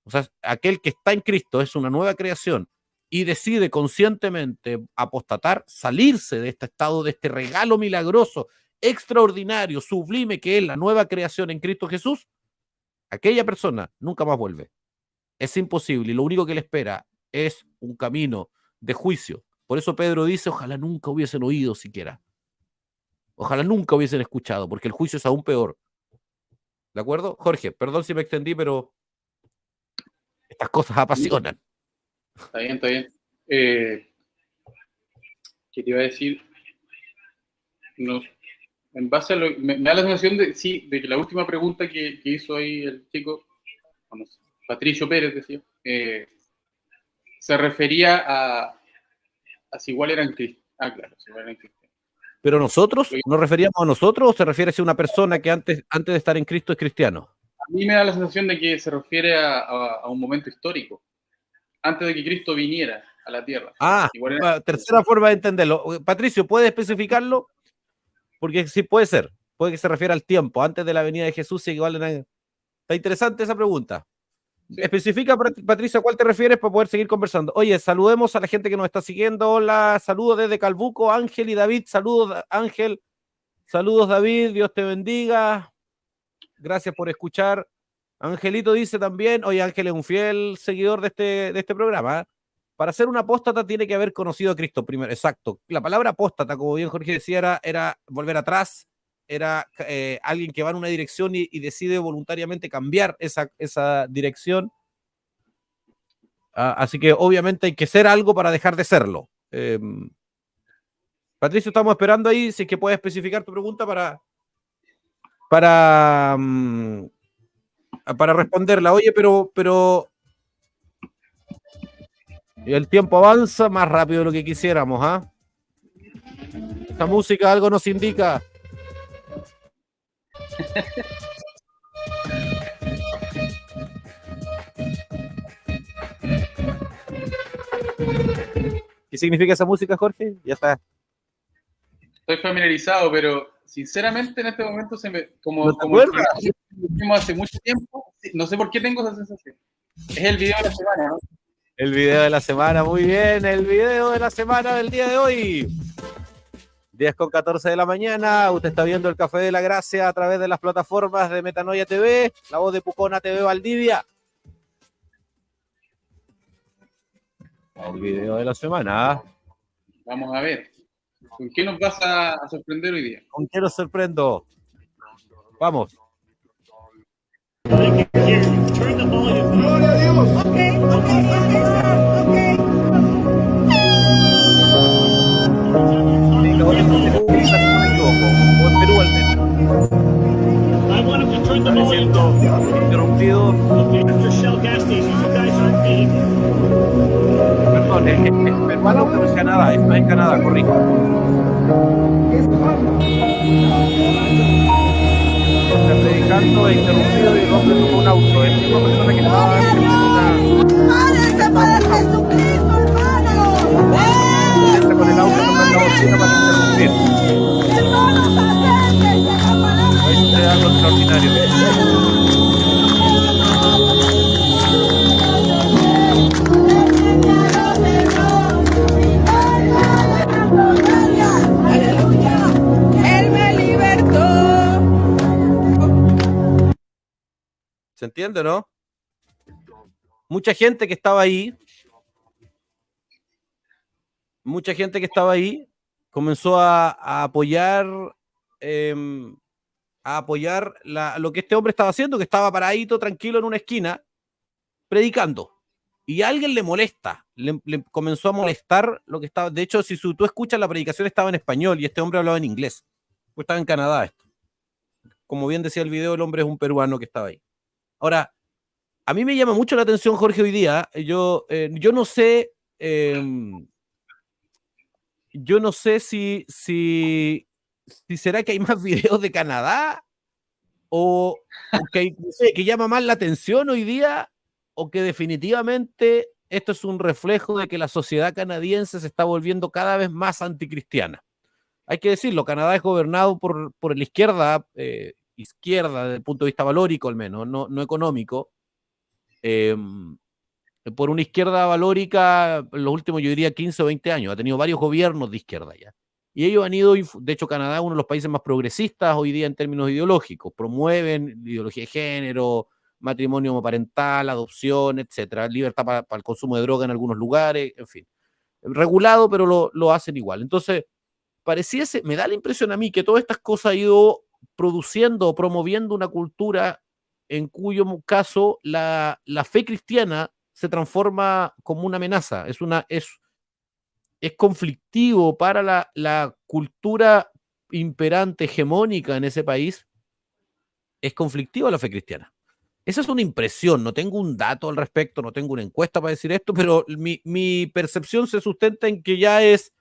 O sea, aquel que está en Cristo es una nueva creación y decide conscientemente apostatar, salirse de este estado, de este regalo milagroso, extraordinario, sublime que es la nueva creación en Cristo Jesús. Aquella persona nunca más vuelve. Es imposible, y lo único que le espera es un camino de juicio. Por eso Pedro dice, ojalá nunca hubiesen oído siquiera. Ojalá nunca hubiesen escuchado, porque el juicio es aún peor. ¿De acuerdo? Jorge, perdón si me extendí, pero estas cosas apasionan. Está bien, está bien. ¿Qué te iba a decir? No, en base a me da la sensación de, sí, de que la última pregunta que hizo ahí el chico, bueno, Patricio Pérez decía, se refería a si igual eran cristianos. Ah, claro, si igual eran cristianos. ¿Pero nosotros? ¿Nos referíamos a nosotros o se refiere a una persona que antes de estar en Cristo es cristiano? A mí me da la sensación de que se refiere a un momento histórico, antes de que Cristo viniera a la tierra. Ah, tercera forma de entenderlo. Patricio, ¿puede especificarlo? Porque sí puede ser. Puede que se refiera al tiempo, antes de la venida de Jesús. Igual está interesante esa pregunta. Sí. Especifica, Patricio, ¿a cuál te refieres para poder seguir conversando? Oye, saludemos a la gente que nos está siguiendo. Hola, saludos desde Calbuco, Ángel y David. Saludos, Ángel. Saludos, David. Dios te bendiga. Gracias por escuchar. Angelito dice también, oye, Ángel es un fiel seguidor de este programa. Para ser un apóstata tiene que haber conocido a Cristo primero. Exacto. La palabra apóstata, como bien Jorge decía, era volver atrás, era alguien que va en una dirección y decide voluntariamente cambiar esa dirección. Así que obviamente hay que ser algo para dejar de serlo. Patricio, estamos esperando ahí, si es que puedes especificar tu pregunta para responderla. Oye, pero el tiempo avanza más rápido de lo que quisiéramos, ¿ah? Esta música algo nos indica. ¿Qué significa esa música, Jorge? Ya está. Estoy familiarizado, pero sinceramente en este momento como hace mucho tiempo, no sé por qué tengo esa sensación. Es el video de la semana, ¿no? El video de la semana, muy bien, el video de la semana del día de hoy. 10:14 de la mañana, usted está viendo el Café de la Gracia a través de las plataformas de Metanoia TV, La Voz de Pucona TV Valdivia. El video de la semana. Vamos a ver. ¿Con qué nos vas a sorprender hoy día? ¿Con qué nos sorprendo? Vamos. Interrumpido. Perdón, es peruano, pero es Canadá, esto es en Canadá, corrijo. Está predicando e interrumpido y el hombre toma un auto. Es una persona que estaba para Jesucristo, hermano. con el auto tocando la bocina para interrumpir. Esto es algo extraordinario. ¿Se entiende, no? Mucha gente que estaba ahí comenzó a apoyar lo que este hombre estaba haciendo, que estaba paradito, tranquilo en una esquina, predicando. Y a alguien le molesta, le comenzó a molestar lo que estaba. De hecho, si tú escuchas, la predicación estaba en español y este hombre hablaba en inglés. Pues estaba en Canadá esto. Como bien decía el video, el hombre es un peruano que estaba ahí. Ahora, a mí me llama mucho la atención, Jorge, hoy día. Yo no sé si será que hay más videos de Canadá o que llama más la atención hoy día, o que definitivamente esto es un reflejo de que la sociedad canadiense se está volviendo cada vez más anticristiana. Hay que decirlo, Canadá es gobernado por la izquierda desde el punto de vista valórico al menos, no económico, por una izquierda valórica en los últimos, yo diría, 15 o 20 años. Ha tenido varios gobiernos de izquierda ya. Y ellos han ido, de hecho, Canadá es uno de los países más progresistas hoy día en términos ideológicos. Promueven ideología de género, matrimonio homoparental, adopción, etcétera, libertad para el consumo de droga en algunos lugares, en fin. Regulado, pero lo hacen igual. Entonces, me da la impresión a mí que todas estas cosas han ido produciendo o promoviendo una cultura en cuyo caso la fe cristiana se transforma como una amenaza, es conflictivo para la cultura imperante, hegemónica en ese país, es conflictiva la fe cristiana. Esa es una impresión, no tengo un dato al respecto, no tengo una encuesta para decir esto, pero mi percepción se sustenta en que ya es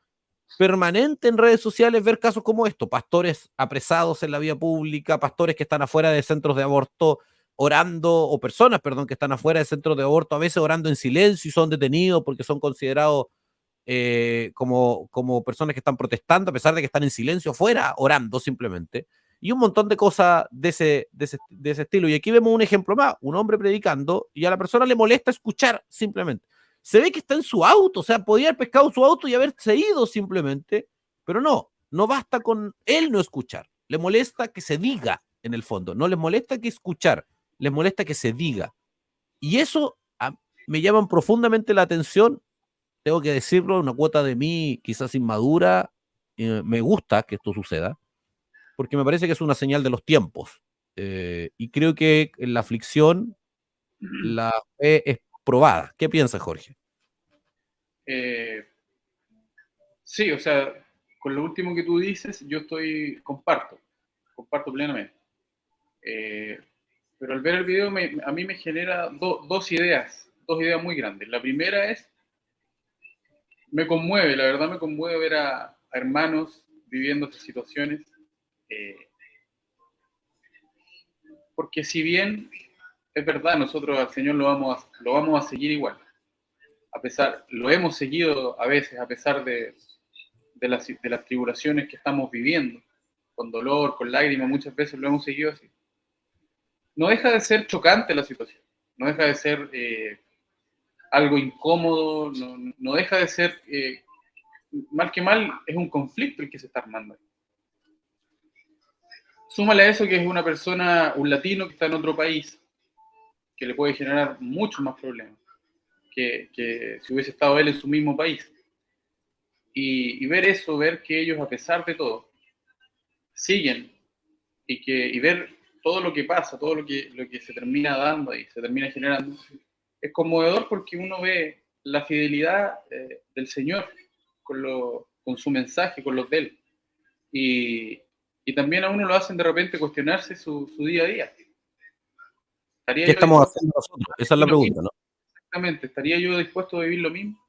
permanente en redes sociales ver casos como estos, pastores apresados en la vía pública, pastores que están afuera de centros de aborto orando, o personas, perdón, que están afuera de centros de aborto, a veces orando en silencio y son detenidos porque son considerados como personas que están protestando, a pesar de que están en silencio afuera, orando simplemente, y un montón de cosas de ese estilo. Y aquí vemos un ejemplo más, un hombre predicando y a la persona le molesta escuchar simplemente. Se ve que está en su auto, o sea, podía haber pescado su auto y haberse ido simplemente, pero no basta con él no escuchar, le molesta que se diga en el fondo, no les molesta que escuchar, les molesta que se diga. Y eso me llama profundamente la atención, tengo que decirlo, una cuota de mí quizás inmadura, me gusta que esto suceda, porque me parece que es una señal de los tiempos. Y creo que en la aflicción la fe es probada. ¿Qué piensas, Jorge? Sí, o sea, con lo último que tú dices, yo comparto plenamente. Pero al ver el video a mí me genera dos ideas muy grandes. La primera es, me conmueve, la verdad me conmueve ver a hermanos viviendo estas situaciones, porque si bien es verdad, nosotros al Señor lo vamos a seguir igual, lo hemos seguido a veces, a pesar de las tribulaciones que estamos viviendo, con dolor, con lágrimas, muchas veces lo hemos seguido así. No deja de ser chocante la situación, no deja de ser algo incómodo, no deja de ser, mal que mal, es un conflicto el que se está armando. Súmale a eso que es una persona, un latino que está en otro país, que le puede generar muchos más problemas que si hubiese estado él en su mismo país. Y ver eso, ver que ellos, a pesar de todo, siguen y ver todo lo que pasa, todo lo que se termina dando y se termina generando, es conmovedor porque uno ve la fidelidad del Señor con su mensaje, con los de Él. Y también a uno lo hacen de repente cuestionarse su día a día. ¿Qué estamos haciendo nosotros? Esa es la pregunta, ¿no? Exactamente. ¿Estaría yo dispuesto a vivir lo mismo?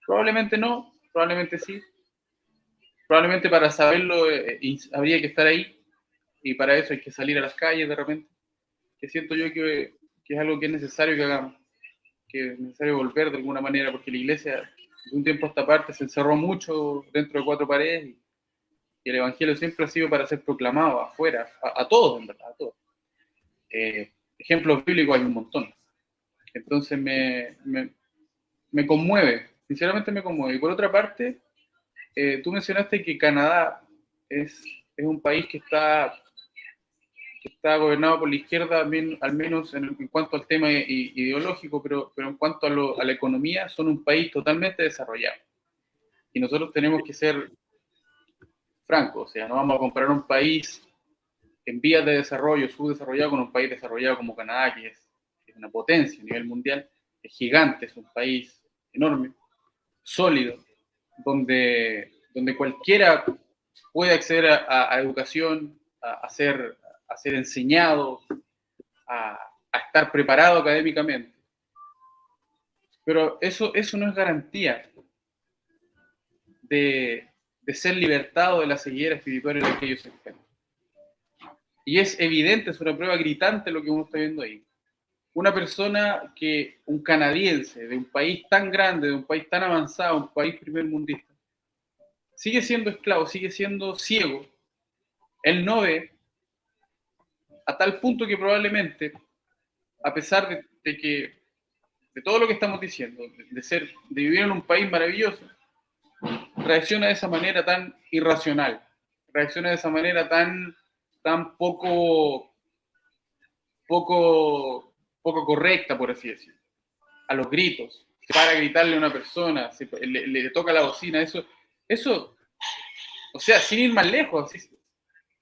Probablemente no, probablemente sí. Probablemente para saberlo habría que estar ahí, y para eso hay que salir a las calles de repente, que siento yo que es algo que es necesario que hagamos, que es necesario volver de alguna manera, porque la iglesia de un tiempo a esta parte se encerró mucho dentro de cuatro paredes y el evangelio siempre ha sido para ser proclamado afuera, a todos, en verdad, a todos. Ejemplos bíblicos hay un montón. Entonces me conmueve, sinceramente me conmueve. Y por otra parte, tú mencionaste que Canadá es un país que está gobernado por la izquierda, al menos en cuanto al tema ideológico, pero en cuanto a la economía, son un país totalmente desarrollado. Y nosotros tenemos que ser francos, o sea, no vamos a comparar un país en vías de desarrollo, subdesarrollado, con un país desarrollado como Canadá, que es una potencia a nivel mundial, es gigante, es un país enorme, sólido, donde cualquiera puede acceder a educación, a ser enseñado, a estar preparado académicamente. Pero eso no es garantía de ser libertado de la ceguera espiritual en la que ellos se encuentran. Y es evidente, es una prueba gritante lo que uno está viendo ahí. Una persona un canadiense de un país tan grande, de un país tan avanzado, un país primermundista, sigue siendo esclavo, sigue siendo ciego. Él no ve, a tal punto que probablemente, a pesar de todo lo que estamos diciendo, de vivir en un país maravilloso, reacciona de esa manera tan irracional, reacciona de esa manera tan poco correcta, por así decirlo, a los gritos, para gritarle a una persona, le toca la bocina, eso, o sea, sin ir más lejos,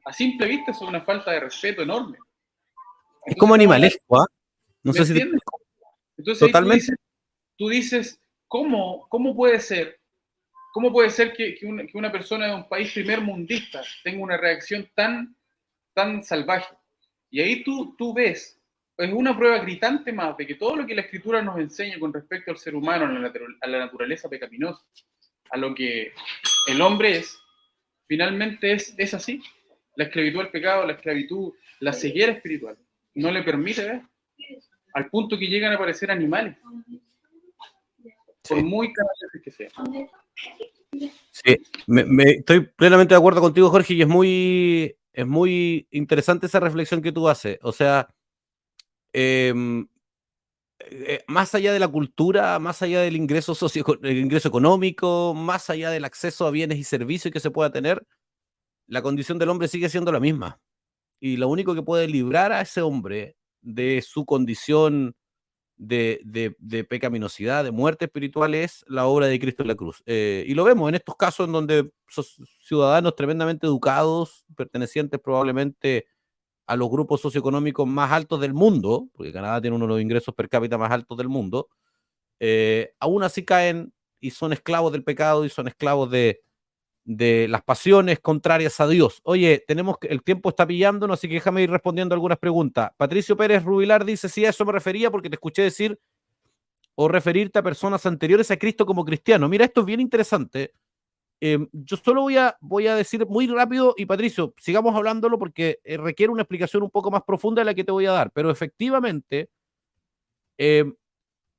a simple vista eso es una falta de respeto enorme. Es como Entonces, animalesco, ¿ah? No ¿me sé si te entiendes? explico. Entonces ahí Totalmente. tú dices, ¿cómo puede ser? ¿Cómo puede ser que una persona de un país primermundista tenga una reacción tan salvaje? Y ahí tú ves, es una prueba gritante más de que todo lo que la escritura nos enseña con respecto al ser humano, a la naturaleza pecaminosa, a lo que el hombre es, finalmente es así. La esclavitud al pecado, la esclavitud, la ceguera espiritual, no le permite ver, al punto que llegan a parecer animales, por Sí. muy canales que sean. Sí, estoy plenamente de acuerdo contigo, Jorge, y es muy interesante esa reflexión que tú haces. O sea, em, más allá de la cultura, más allá del ingreso el ingreso económico, más allá del acceso a bienes y servicios que se pueda tener, la condición del hombre sigue siendo la misma. Y lo único que puede librar a ese hombre de su condición de pecaminosidad, de muerte espiritual, es la obra de Cristo en la cruz. Y lo vemos en estos casos en donde ciudadanos tremendamente educados, pertenecientes probablemente a los grupos socioeconómicos más altos del mundo, porque Canadá tiene uno de los ingresos per cápita más altos del mundo, aún así caen y son esclavos del pecado y son esclavos de las pasiones contrarias a Dios. Oye, el tiempo está pillándonos, así que déjame ir respondiendo algunas preguntas. Patricio Pérez Rubilar dice, sí, a eso me refería porque te escuché decir o referirte a personas anteriores a Cristo como cristiano. Mira, esto es bien interesante. Yo solo voy a decir muy rápido, y Patricio, sigamos hablándolo porque requiere una explicación un poco más profunda de la que te voy a dar, pero efectivamente, eh,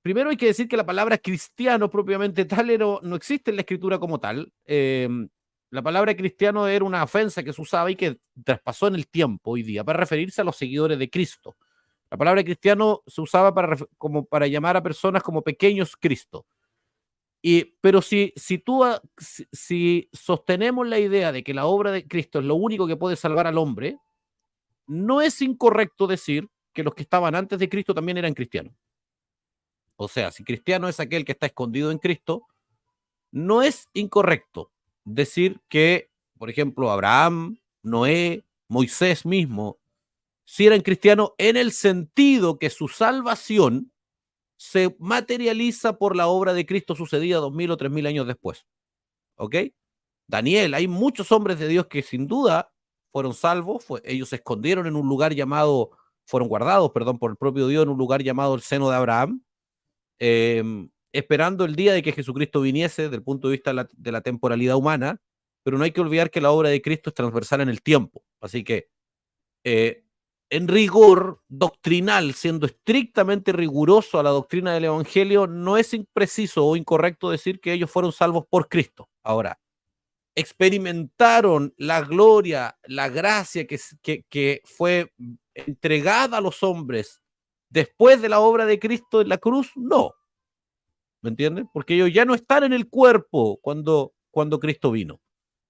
primero hay que decir que la palabra cristiano propiamente tal no existe en la escritura como tal. La palabra cristiano era una ofensa que se usaba y que traspasó en el tiempo hoy día para referirse a los seguidores de Cristo. La palabra cristiano se usaba como para llamar a personas como pequeños Cristo. Pero si sostenemos la idea de que la obra de Cristo es lo único que puede salvar al hombre, no es incorrecto decir que los que estaban antes de Cristo también eran cristianos. O sea, si cristiano es aquel que está escondido en Cristo, no es incorrecto decir que, por ejemplo, Abraham, Noé, Moisés mismo, si eran cristianos en el sentido que su salvación se materializa por la obra de Cristo sucedida 2000 o 3000 años después. ¿Ok? Daniel, hay muchos hombres de Dios que sin duda fueron salvos, ellos se escondieron en un lugar llamado, fueron guardados, perdón, por el propio Dios en un lugar llamado el seno de Abraham, esperando el día de que Jesucristo viniese desde el punto de vista de la temporalidad humana, pero no hay que olvidar que la obra de Cristo es transversal en el tiempo. Así que, en rigor doctrinal, siendo estrictamente riguroso a la doctrina del Evangelio, no es impreciso o incorrecto decir que ellos fueron salvos por Cristo. Ahora, experimentaron la gloria, la gracia que fue entregada a los hombres después de la obra de Cristo en la cruz, no. ¿Me entienden? Porque ellos ya no están en el cuerpo cuando Cristo vino.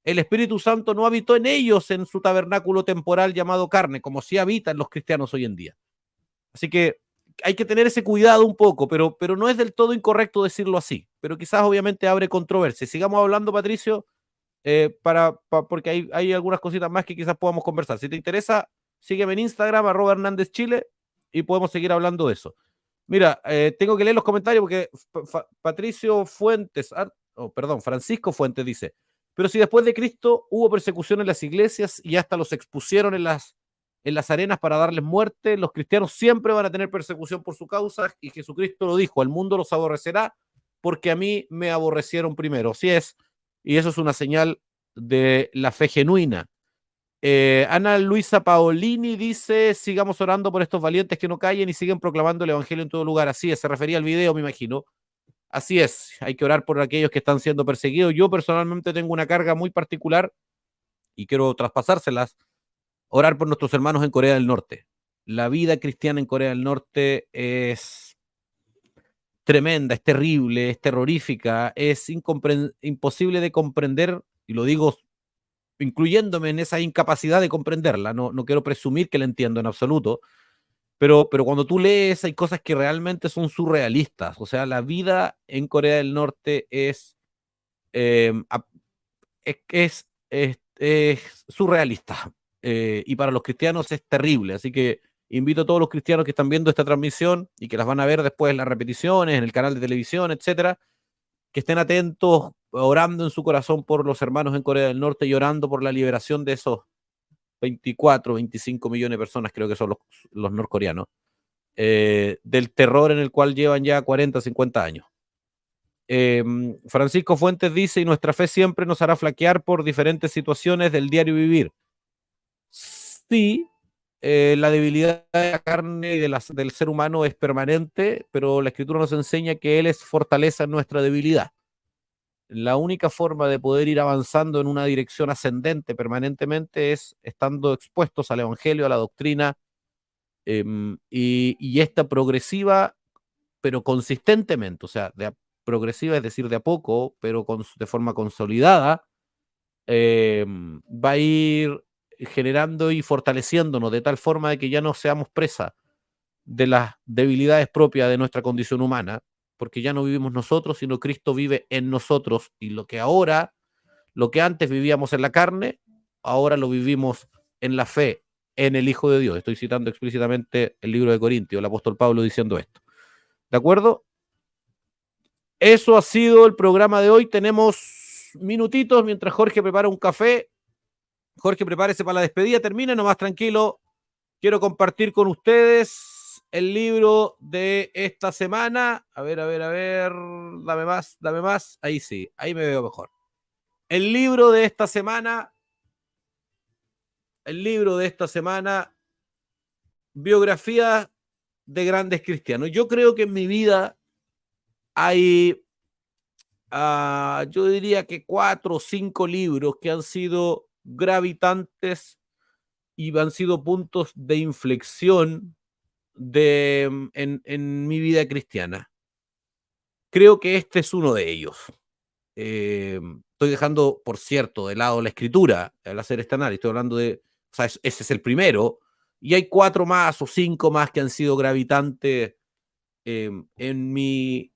El Espíritu Santo no habitó en ellos en su tabernáculo temporal llamado carne, como sí habitan los cristianos hoy en día. Así que hay que tener ese cuidado un poco, pero no es del todo incorrecto decirlo así. Pero quizás obviamente abre controversia. Sigamos hablando, Patricio, porque hay algunas cositas más que quizás podamos conversar. Si te interesa, sígueme en Instagram, @HernandezChile, y podemos seguir hablando de eso. Mira, tengo que leer los comentarios porque Patricio Fuentes, Francisco Fuentes dice, pero si después de Cristo hubo persecución en las iglesias y hasta los expusieron en las arenas para darles muerte, los cristianos siempre van a tener persecución por su causa, y Jesucristo lo dijo, el mundo los aborrecerá porque a mí me aborrecieron primero. Así es, y eso es una señal de la fe genuina. Ana Luisa Paolini dice, sigamos orando por estos valientes que no callen y siguen proclamando el evangelio en todo lugar. Así es, se refería al video, me imagino. Así es, hay que orar por aquellos que están siendo perseguidos. Yo personalmente tengo una carga muy particular y quiero traspasárselas, orar por nuestros hermanos en Corea del Norte. La vida cristiana en Corea del Norte es tremenda, es terrible, es terrorífica, es imposible de comprender, y lo digo incluyéndome en esa incapacidad de comprenderla. No quiero presumir que la entiendo en absoluto, pero cuando tú lees hay cosas que realmente son surrealistas. O sea, la vida en Corea del Norte es surrealista. y para los cristianos es terrible. Así que invito a todos los cristianos que están viendo esta transmisión y que las van a ver después en las repeticiones, en el canal de televisión, etcétera, que estén atentos, orando en su corazón por los hermanos en Corea del Norte y orando por la liberación de esos 24, 25 millones de personas, creo que son los norcoreanos, del terror en el cual llevan ya 40, 50 años. Francisco Fuentes dice, y nuestra fe siempre nos hará flaquear por diferentes situaciones del diario vivir. Sí, la debilidad de la carne y del ser humano es permanente, pero la Escritura nos enseña que Él es fortaleza en nuestra debilidad. La única forma de poder ir avanzando en una dirección ascendente permanentemente es estando expuestos al Evangelio, a la doctrina, y esta progresiva, pero consistentemente, o sea, progresiva, es decir, de a poco, pero de forma consolidada, va a ir generando y fortaleciéndonos de tal forma de que ya no seamos presa de las debilidades propias de nuestra condición humana, porque ya no vivimos nosotros, sino Cristo vive en nosotros, y lo que antes vivíamos en la carne, ahora lo vivimos en la fe, en el Hijo de Dios. Estoy citando explícitamente el libro de Corintios, el apóstol Pablo diciendo esto. ¿De acuerdo? Eso ha sido el programa de hoy. Tenemos minutitos mientras Jorge prepara un café. Jorge, prepárese para la despedida. Termine nomás, tranquilo. Quiero compartir con ustedes el libro de esta semana. A ver. Dame más. Ahí sí, ahí me veo mejor. El libro de esta semana, biografía de grandes cristianos. Yo creo que en mi vida hay, yo diría que 4 o 5 libros que han sido gravitantes y han sido puntos de inflexión en mi vida cristiana. Creo que este es uno de ellos. Estoy dejando, por cierto, de lado la escritura al hacer este análisis. Estoy hablando de, o sea, ese es el primero, y hay 4 más o 5 más que han sido gravitantes en mi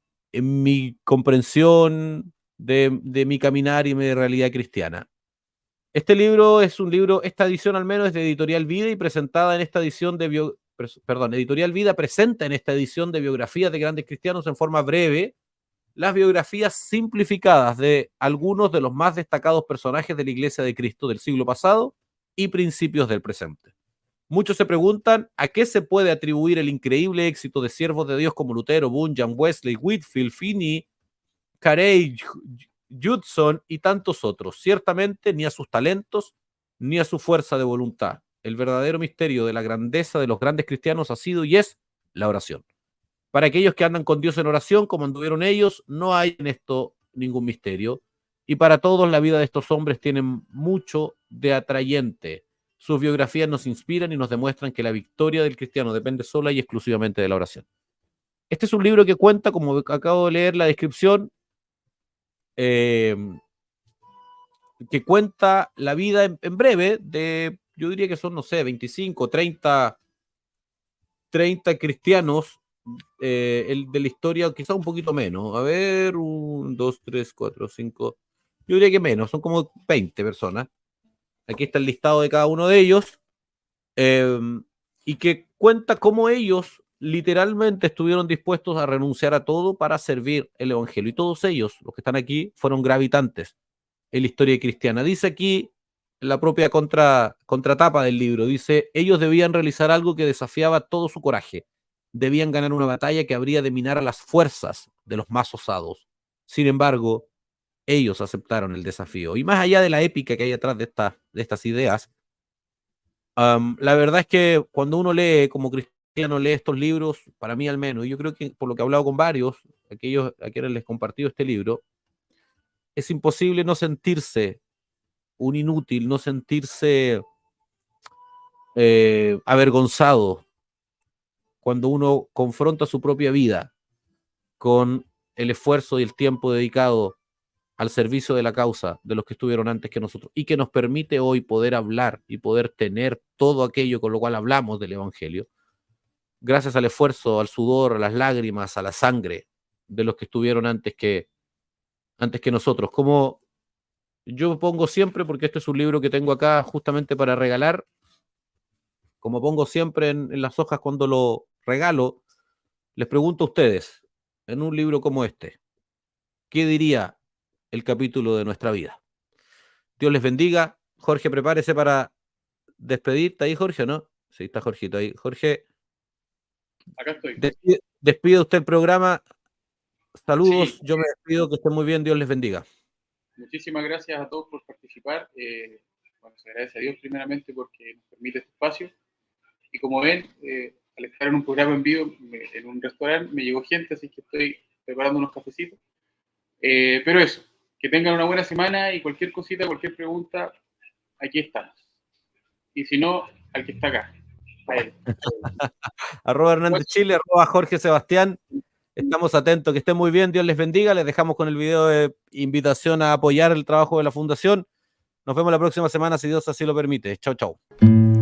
comprensión de mi caminar y mi realidad cristiana. Este libro es un libro, esta edición al menos es de Editorial Vida y presentada en esta edición Editorial Vida presenta en esta edición de biografías de grandes cristianos en forma breve las biografías simplificadas de algunos de los más destacados personajes de la Iglesia de Cristo del siglo pasado y principios del presente. Muchos se preguntan a qué se puede atribuir el increíble éxito de siervos de Dios como Lutero, Bunyan, Wesley, Whitefield, Finney, Carey, Judson y tantos otros. Ciertamente ni a sus talentos ni a su fuerza de voluntad. El verdadero misterio de la grandeza de los grandes cristianos ha sido y es la oración. Para aquellos que andan con Dios en oración, como anduvieron ellos, no hay en esto ningún misterio. Y para todos, la vida de estos hombres tiene mucho de atrayente. Sus biografías nos inspiran y nos demuestran que la victoria del cristiano depende sola y exclusivamente de la oración. Este es un libro que cuenta, como acabo de leer la descripción, que cuenta la vida en breve de, yo diría que son, no sé, 25, 30 cristianos de la historia, quizá un poquito menos. A ver, 1, 2, 3, 4, 5. Yo diría que menos, son como 20 personas. Aquí está el listado de cada uno de ellos. Y que cuenta cómo ellos literalmente estuvieron dispuestos a renunciar a todo para servir el Evangelio. Y todos ellos, los que están aquí, fueron gravitantes en la historia cristiana. Dice aquí la propia contratapa del libro, dice, ellos debían realizar algo que desafiaba todo su coraje. Debían ganar una batalla que habría de minar a las fuerzas de los más osados. Sin embargo, ellos aceptaron el desafío. Y más allá de la épica que hay atrás de estas ideas, la verdad es que cuando uno lee, como cristiano, lee estos libros, para mí al menos, y yo creo que por lo que he hablado con varios, aquellos a quienes les he compartido este libro, es imposible no sentirse un inútil, no sentirse avergonzado cuando uno confronta su propia vida con el esfuerzo y el tiempo dedicado al servicio de la causa de los que estuvieron antes que nosotros y que nos permite hoy poder hablar y poder tener todo aquello con lo cual hablamos del Evangelio, gracias al esfuerzo, al sudor, a las lágrimas, a la sangre de los que estuvieron antes que nosotros. Como yo pongo siempre, porque este es un libro que tengo acá justamente para regalar, como pongo siempre en las hojas cuando lo regalo, les pregunto a ustedes, en un libro como este, ¿qué diría el capítulo de nuestra vida? Dios les bendiga. Jorge, prepárese para despedir. ¿Está ahí Jorge o no? Sí, está Jorgito ahí. Jorge, Acá estoy. despide usted el programa. Saludos, Sí. yo me despido, que estén muy bien, Dios les bendiga. Muchísimas gracias a todos por participar. Bueno, se agradece a Dios primeramente porque nos permite este espacio. Y como ven, al estar en un programa en vivo, en un restaurante, me llegó gente, así que estoy preparando unos cafecitos. Pero eso, que tengan una buena semana y cualquier cosita, cualquier pregunta, aquí estamos. Y si no, al que está acá. A él. @ Hernández Chile, @ Jorge Sebastián. Estamos atentos, que estén muy bien, Dios les bendiga. Les dejamos con el video de invitación a apoyar el trabajo de la Fundación. Nos vemos la próxima semana, si Dios así lo permite. Chau, chau.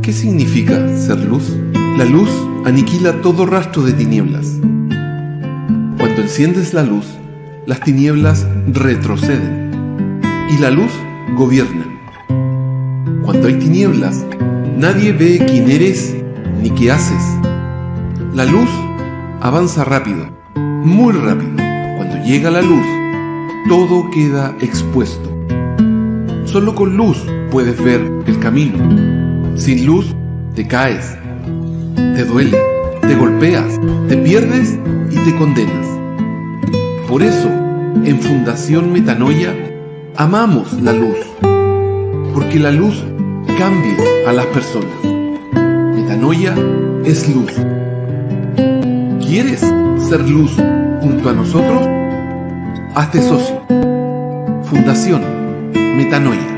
¿Qué significa ser luz? La luz aniquila todo rastro de tinieblas. Cuando enciendes la luz, las tinieblas retroceden y la luz gobierna. Cuando hay tinieblas, nadie ve quién eres ni qué haces. La luz avanza rápido, muy rápido. Cuando llega la luz, todo queda expuesto. Solo con luz puedes ver el camino. Sin luz, te caes, te duele, te golpeas, te pierdes y te condenas. Por eso, en Fundación Metanoia, amamos la luz, porque la luz cambia a las personas. Metanoia es luz. ¿Quieres ser luz junto a nosotros? Hazte socio. Fundación Metanoia.